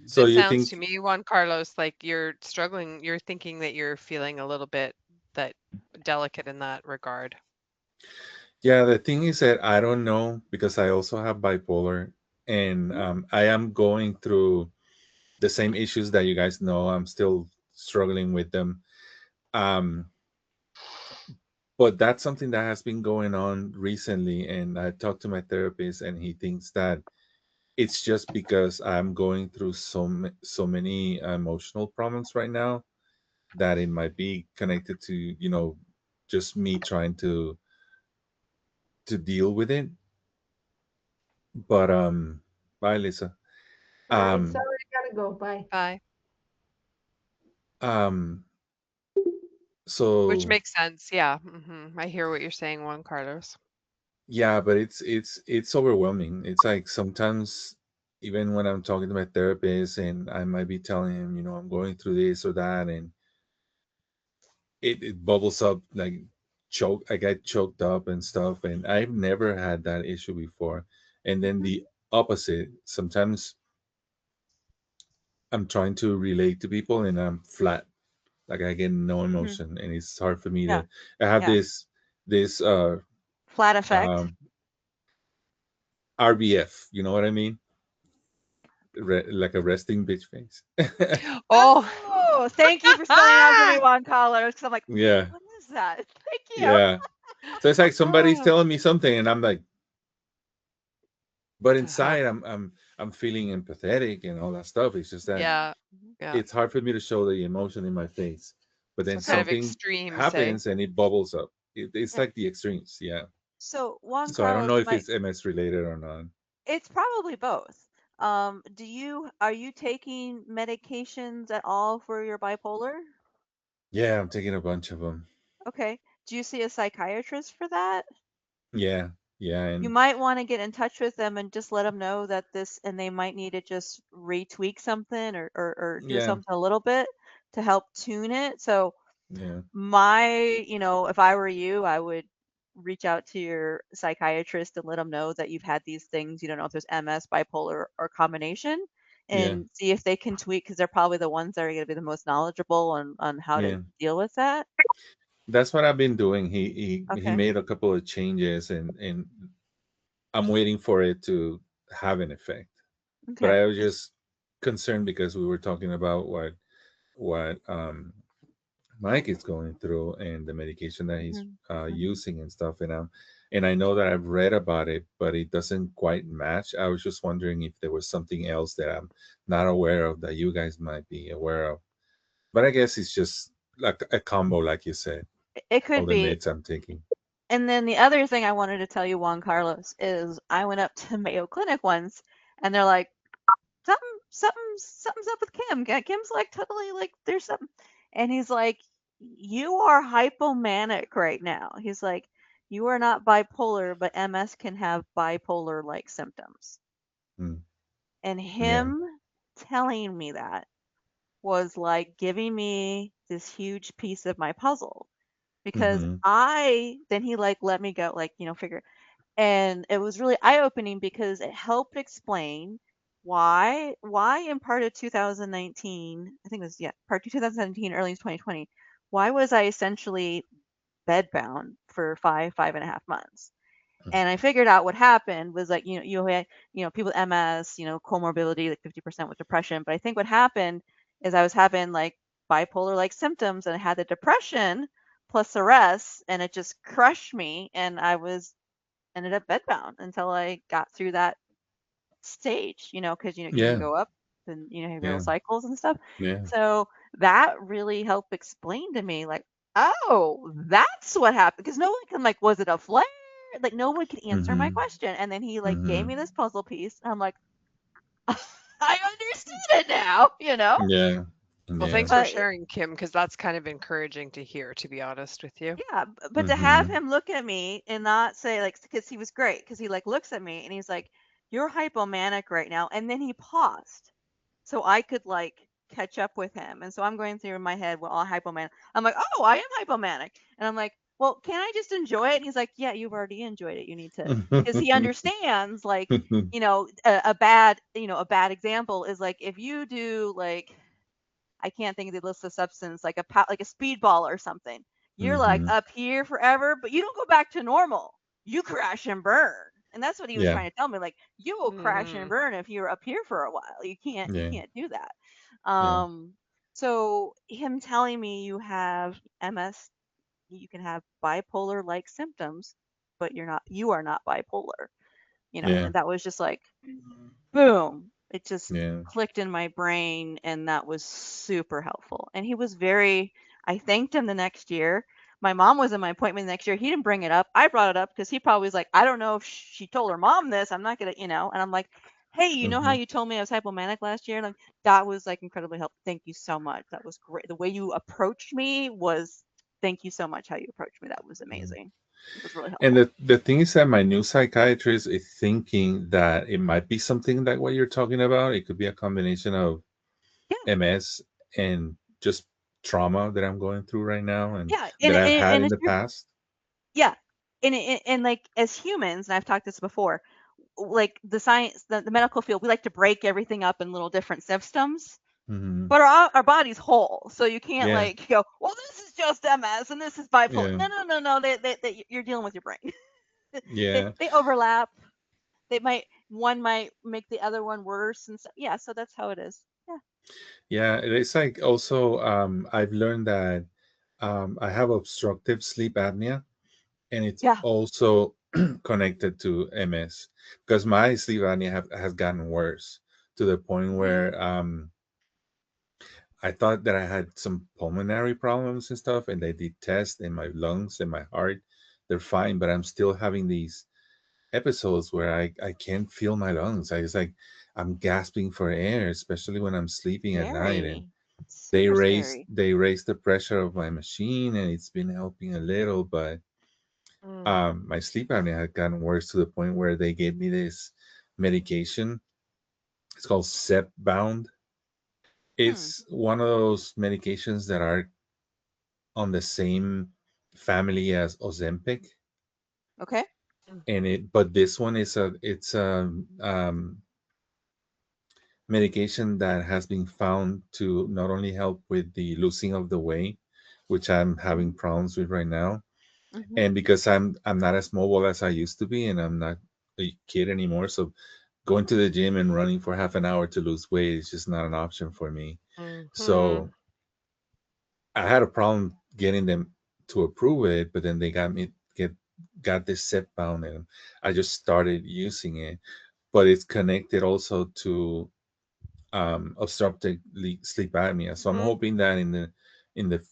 So It you sounds think? to me, Juan Carlos, like you're struggling, you're thinking that you're feeling a little bit that delicate in that regard. Yeah, the thing is that I don't know, because I also have bipolar, and I am going through the same issues that you guys know. I'm still struggling with them. Um, but that's something that has been going on recently, and I talked to my therapist, and he thinks that it's just because I'm going through so many emotional problems right now, that it might be connected to, just me trying to deal with it. But bye, Lisa. All right, Um, sorry, I gotta go. Bye. Bye. um, Which so makes sense. Yeah. I hear what you're saying, Juan Carlos. yeah, but it's overwhelming. It's like sometimes, even when I'm talking to my therapist and I might be telling him, I'm going through this or that, and it bubbles up, like I get choked up and stuff, and I've never had that issue before. And then Mhm, the opposite, sometimes I'm trying to relate to people and I'm flat, like I get no mhm. emotion, and it's hard for me Yeah, to. I have yeah. this Flat effect. um RBF, you know what I mean? Like a resting bitch face. Oh, Oh, thank you for spelling out for me, Juan Carlos. Because I'm like, Yeah, what is that? Thank you. yeah. So it's like somebody's oh, telling me something, and I'm like, but inside I'm feeling empathetic and all that stuff. It's just that yeah, Mhm. yeah. it's hard for me to show the emotion in my face. But then So kind Okay. of something extreme, say. happens and it bubbles up. It's Yeah. like the extremes, yeah. So Juan So I don't Carlos, know if it's MS related or not. it's probably both. Are you taking medications at all for your bipolar? Yeah, I'm taking a bunch of them. Okay. Do you see a psychiatrist for that? Yeah, Yeah, You and might want to get in touch with them and just let them know that this, and they might need to just retweak something or do yeah, something a little bit to help tune it. So yeah, if I were you, I would reach out to your psychiatrist and let them know that you've had these things. You don't know if there's MS, bipolar, or combination, yeah, and see if they can tweak because they're probably the ones that are going to be the most knowledgeable on how to yeah. deal with that. That's what I've been doing. He Okay. made a couple of changes, and I'm waiting for it to have an effect. But Okay. I was just concerned because we were talking about what Mike is going through and the medication that he's Mhm, mhm. using and stuff. And I know that I've read about it, but it doesn't quite match. I was just wondering if there was something else that I'm not aware of that you guys might be aware of. But I guess it's just like a combo, like you said, It of could the be. meds I'm taking. And then the other thing I wanted to tell you, Juan Carlos, is I went up to Mayo Clinic once, and they're like, something's up with Kim. Kim's like totally like there's something, and he's like, you are hypomanic right now. He's like, you are not bipolar, but MS can have bipolar like symptoms. Mm, And yeah. him telling me that was like giving me this huge piece of my puzzle because Mm-hmm. then he like let me go, like, figure. And it was really eye-opening because it helped explain why in part of 2019, I think it was, yeah, part of 2017, early 2020, why was I essentially bedbound for 5.5 months? And I figured out what happened was like, you had, people with MS, comorbidity, like 50% with depression. But I think what happened is I was having like bipolar like symptoms and I had the depression plus the rest, and it just crushed me. And I was ended up bedbound until I got through that stage, because you can Yeah. go up and have your little Yeah. cycles and stuff. Yeah. So that really helped explain to me like, oh, that's what happened. Because no one can like, was it a flare? Like no one could answer my Mm-hmm. question. And then he like gave Mm-hmm. me this puzzle piece. And I'm like, I understood it now. Yeah. Well, Yeah. thanks for But sharing, Kim, because that's kind of encouraging to hear, to be honest with you. yeah, but to have Mm-hmm. him look at me and not say like, because he was great, because he like looks at me and he's like, "You're hypomanic right now," and then he paused, so I could like catch up with him. And so I'm going through in my head, well, all hypomanic. I'm like, "Oh, I am hypomanic," and I'm like, "Well, can I just enjoy it?" And he's like, "Yeah, you've already enjoyed it. You need to," because he understands like, a bad example is like if you do like I can't think of the list of substance, like like a speedball or something. You're like Mm-hmm. up here forever, but you don't go back to normal. You crash and burn. And that's what he was Yeah. trying to tell me. Like you will crash and Hmm. burn if you're up here for a while. You Yeah. can't do that. Yeah. So him telling me you have MS, you can have bipolar like symptoms, but you are not bipolar, Yeah. and that was just like boom, it just Yeah. clicked in my brain, and that was super helpful. And I thanked him the next year. My mom was in my appointment the next year. He didn't bring it up. I brought it up because he probably was like, I don't know if she told her mom this. I'm not gonna, and I'm like, hey, you know how Mm-hmm. you told me I was hypomanic last year? Like that was like incredibly helpful. Thank you so much. That was great. The way you approached me was thank you so much how you approached me. That was amazing. It was really And helpful. the thing is that my new psychiatrist is thinking that it might be something like what you're talking about. It could be a combination of Yeah. MS and just trauma that I'm going through right now and Yeah. And, that I've and, had and in it's the past. Yeah. And like as humans, and I've talked this before, like the science, the medical field, we like to break everything up in little different systems, Hmm. but our body's whole. So you can't Yeah. like go, well, this is just MS and this is bipolar. Yeah. No, no, no, no. You're dealing with your brain. they, Yeah. they overlap. One might make the other one worse. And so, yeah, so that's how it is. Yeah. Yeah. It's like also, I've learned that I have obstructive sleep apnea, and it's Yeah. also connected to MS because my sleep apnea has gotten worse to the point Hmm. where I thought that I had some pulmonary problems and stuff, and they did tests in my lungs and my heart. They're fine, but I'm still having these episodes where I can't feel my lungs. I It's like I'm gasping for air, especially when I'm sleeping at night. And Scary. Super scary. they raised the pressure of my machine, and it's been helping a little, but My sleep apnea had gotten worse to the point where they gave me this medication. It's called Zepbound. It's one of those medications that are on the same family as Ozempic, Okay. but this one is a medication that has been found to not only help with the losing of the weight, which I'm having problems with right now, and because I'm not as mobile as I used to be, and I'm not a kid anymore, so going to the gym and running for half an hour to lose weight is just not an option for me. So I had a problem getting them to approve it, but then they got this set bound, and I just started using it. But it's connected also to obstructive sleep apnea. So I'm hoping that in the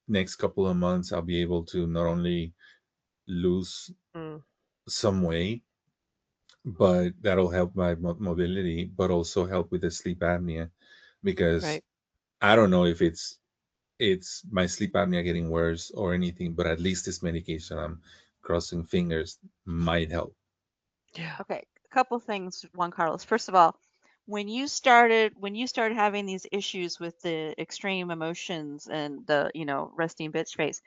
next couple of months I'll be able to not only lose some weight, but that'll help my mobility, but also help with the sleep apnea, because I don't know if it's my sleep apnea getting worse or anything, but at least this medication, I'm crossing fingers, might help. Okay, a couple things, Juan Carlos. First of all, when you started having these issues with the extreme emotions and the, resting bitch face,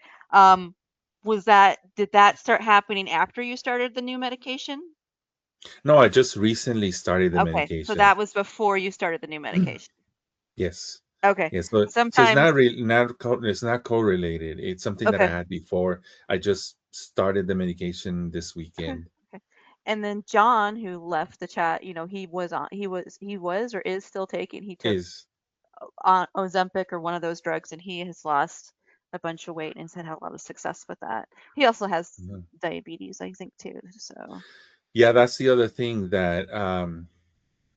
did that start happening after you started the new medication? No, I just recently started the Okay, so medication. that was before you started the new medication. Yes. Okay. Yes. So it's Sometimes, not really it's not correlated. It's something that I okay. had before. I just started the medication this Okay. weekend. Okay. And then John, who left the chat, he was or is still taking, he took Is Ozempic or one of those drugs, and he has lost a bunch of weight and has had a lot of success with that. He also has Mhm. diabetes, I think, too. So, Yeah, that's the other thing that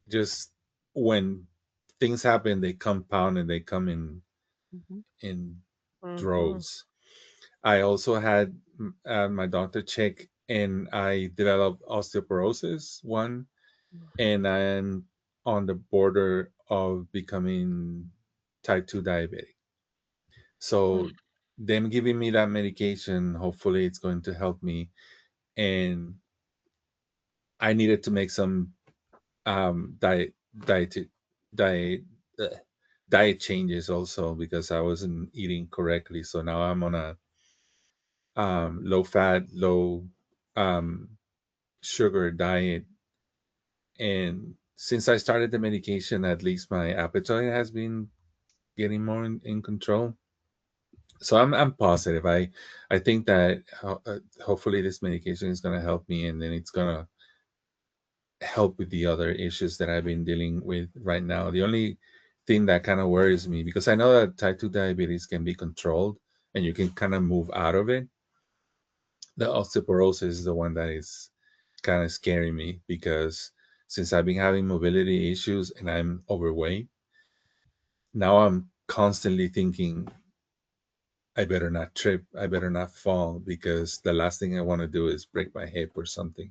just when things happen, they compound and they come in droves. I also had my doctor check, and I developed osteoporosis one, and I'm on the border of becoming type 2 diabetic. So them giving me that medication, hopefully it's going to help me. And I needed to make some diet diet uh, diet changes also, because I wasn't eating correctly. So now I'm on a low fat, low um, sugar diet, and since I started the medication, at least my appetite has been getting more in control. So I'm positive. I think that hopefully this medication is going to help me, and then it's going to help with the other issues that I've been dealing with right now. The only thing that kind of worries me, because I know that type 2 diabetes can be controlled and you can kind of move out of it, the osteoporosis is the one that is kind of scaring me, because since I've been having mobility issues and I'm overweight, now I'm constantly thinking I better not trip, I better not fall, because the last thing I want to do is break my hip or something.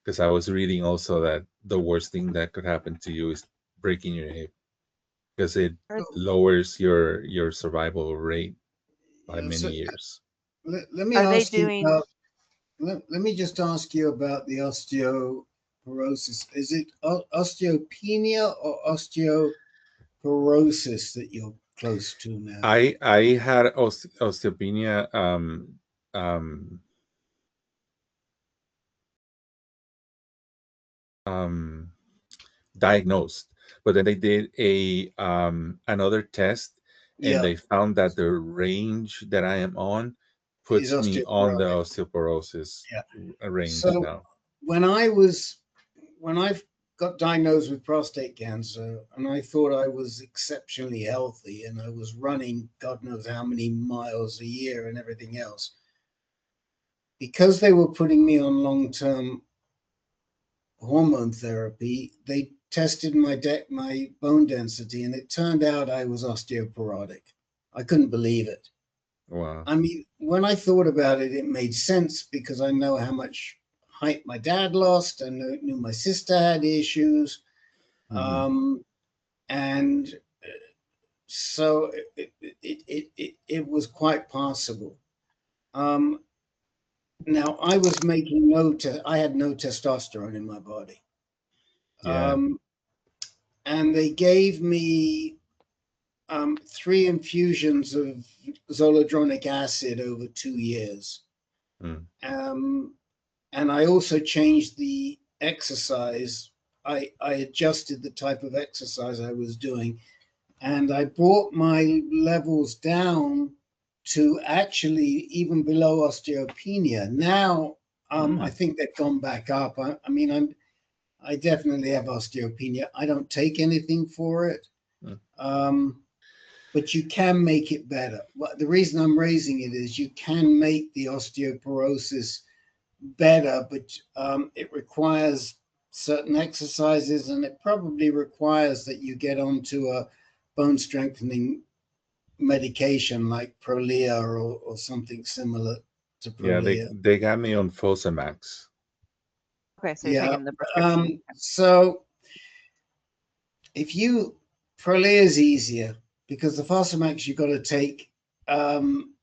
Because I was reading also that the worst thing that could happen to you is breaking your hip, because it lowers your survival rate by Yeah, many so years. let me are they ask you doing? about let me just ask you about the osteoporosis. Is it osteopenia or osteoporosis that you're close to now? I had osteopenia um, um, diagnosed, but then they did a another test, and Yeah, they found that the range that I am on is puts me on the osteoporotic. osteoporosis Yeah. range So now. when I was when I got diagnosed with prostate cancer, and I thought I was exceptionally healthy, and I was running God knows how many miles a year and everything else, because they were putting me on long-term hormone therapy, they tested my bone density, and it turned out I was osteoporotic. I couldn't believe it. Wow. I mean, when I thought about it, it made sense, because I know how much height my dad lost. I knew my sister had issues. Mm-hmm. And so it was quite possible. Um, Now I was making I had no testosterone in my body. Yeah. And they gave me 3 infusions of zoledronic acid over 2 years. Mm. And I also changed the exercise. I adjusted the type of exercise I was doing, and I brought my levels down to actually even below osteopenia. Now, I think they've gone back up. I mean, I definitely have osteopenia. I don't take anything for it. But you can make it better. The reason I'm raising it is you can make the osteoporosis better, but it requires certain exercises, and it probably requires that you get onto a bone strengthening medication like Prolia or something similar to Yeah, Prolia. they got me on Fosamax. Okay, so you're Yeah. taking the prescription. So if you Prolia is easier because the Fosamax you've got to take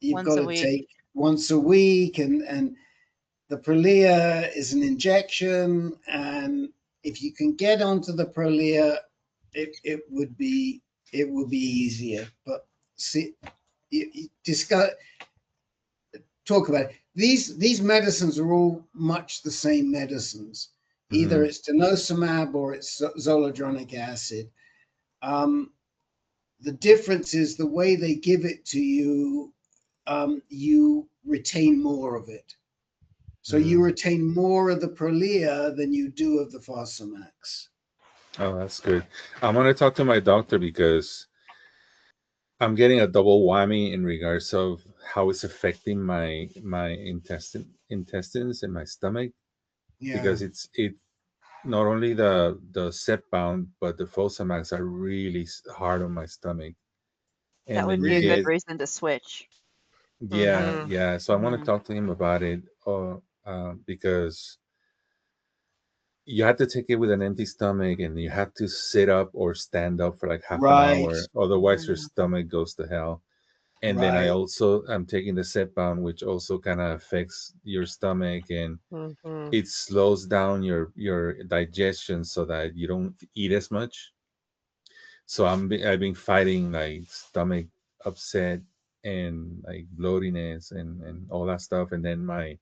you've Once got a to week. take once a week, and the Prolia is an injection, and if you can get onto the Prolia, it would be easier. But see, you discuss talk about it. These medicines are all much the same medicines. Either it's denosumab or it's zoledronic acid. The difference is the way they give it to you. You retain more of it. So you retain more of the Prolia than you do of the Fosamax. Oh, that's good. I'm gonna talk to my doctor because I'm getting a double whammy in regards of how it's affecting my intestines and my stomach. Yeah. Because it not only the Zepbound but the Fosamax are really hard on my stomach. And That then would you be a good get reason to switch. yeah. So I want to talk to him about it, because you have to take it with an empty stomach, and you have to sit up or stand up for like half an Right. hour, otherwise your stomach goes to hell. And then I Right. also am taking the Zepbound, which also kind of affects your stomach, and it slows down your digestion so that you don't eat as much. So I've been fighting like stomach upset and like bloatiness and all that stuff, and then my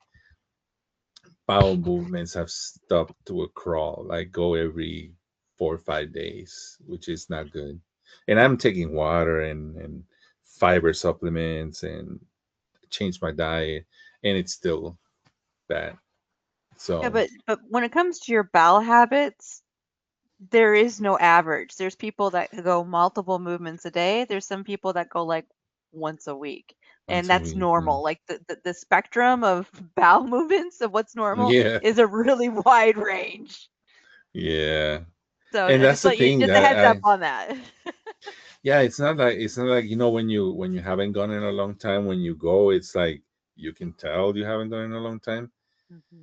bowel movements have stopped to a crawl, like go every 4 or 5 days, which is not good. And I'm taking water and fiber supplements and change my diet, and it's still bad. Yeah, So but when it comes to your bowel habits, there is no average. There's people that could go multiple movements a day. There's some people that go like once a week. And once a that's week, normal. Like the spectrum of bowel movements of what's normal yeah, is a really wide range. yeah. So And that's just the let you thing just a that heads up I on that. yeah, it's not like when you haven't gone in a long time, when you go, it's like you can tell you haven't gone in a long time.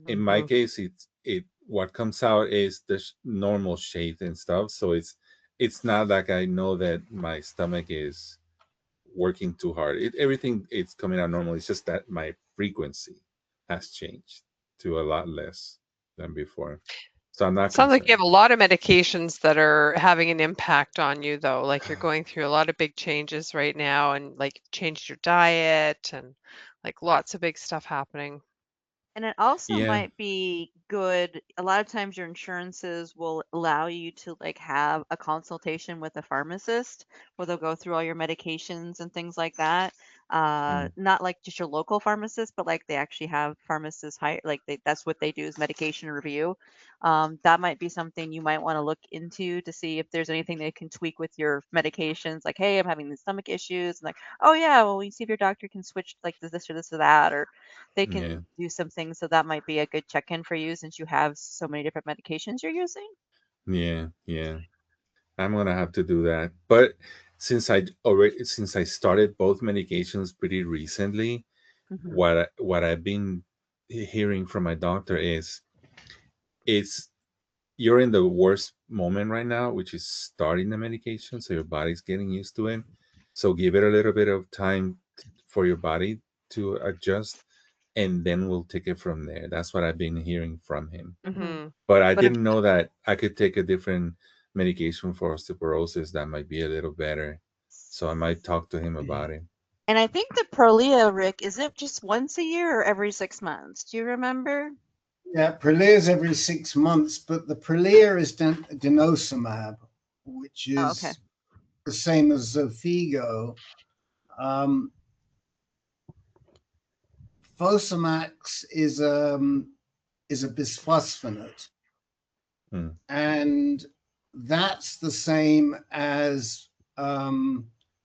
In my case, it what comes out is the normal shape and stuff. So it's not like I know that my stomach is working too hard. Everything it's coming out normal. It's just that my frequency has changed to a lot less than before. So I'm not Sounds like you concerned. have a lot of medications that are having an impact on you, though. Like you're going through a lot of big changes right now, and like changed your diet, and like lots of big stuff happening. And it also Yeah, might be good. A lot of times your insurances will allow you to like have a consultation with a pharmacist where they'll go through all your medications and things like that. Not like just your local pharmacist, but like they actually have pharmacists hire, like that's what they do is medication review. That might be something you might want to look into to see if there's anything they can tweak with your medications. Like, hey, I'm having these stomach issues. And like, oh yeah, well, we see if your doctor can switch like this or this or that, or they yeah, can do some things. So that might be a good check-in for you since you have so many different medications you're using. yeah. I'm gonna have to do that. But since I started both medications pretty recently, Hmm. what I've been hearing from my doctor is it's you're in the worst moment right now, which is starting the medication, so your body's getting used to it. So give it a little bit of time for your body to adjust, and then we'll take it from there. That's what I've been hearing from him. Mm-hmm. But I But if didn't know that I could take a different medication for osteoporosis that might be a little better. So I might talk to him about it. And I think the Prolia, Rick, is it just once a year or every 6 months? Do you remember? Yeah, Prolia is every 6 months, but the Prolia is denosumab, which Oh, is okay. the same as Xofigo. Fosamax is a bisphosphonate, and that's the same as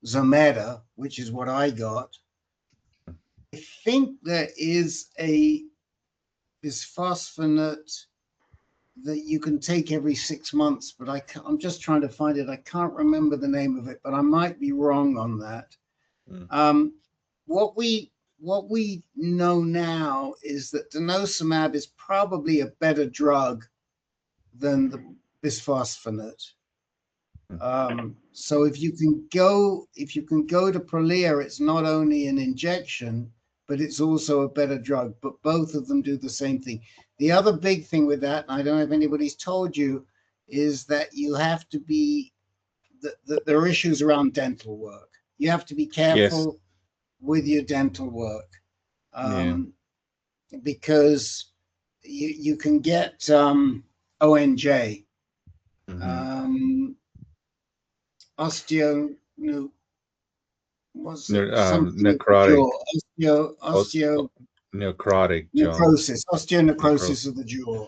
Zometa, which is what I got. I think there is a bisphosphonate that you can take every 6 months, but I'm just trying to find it. I can't remember the name of it, but I might be wrong on that. What we know now is that denosumab is probably a better drug than the bisphosphonate. So if you can go to Prolia, it's not only an injection, but it's also a better drug. But both of them do the same thing. The other big thing with that, and I don't know if anybody's told you, is that you have to be there are issues around dental work. You have to be careful with your dental work, because you can get ONJ, osteo what's it? Necrotic. Necrotic jaw. Osteonecrosis of the jaw.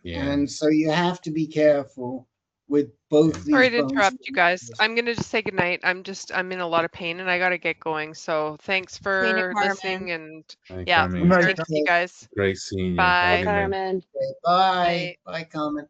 And so you have to be careful with both these Sorry to bones. interrupt you guys. I'm gonna just say goodnight. I'm in a lot of pain and I gotta get going. So thanks for listening and Hi, yeah, Carmen. sorry to see you guys. Great seeing you. Bye. Carmen. Bye. Bye, Carmen.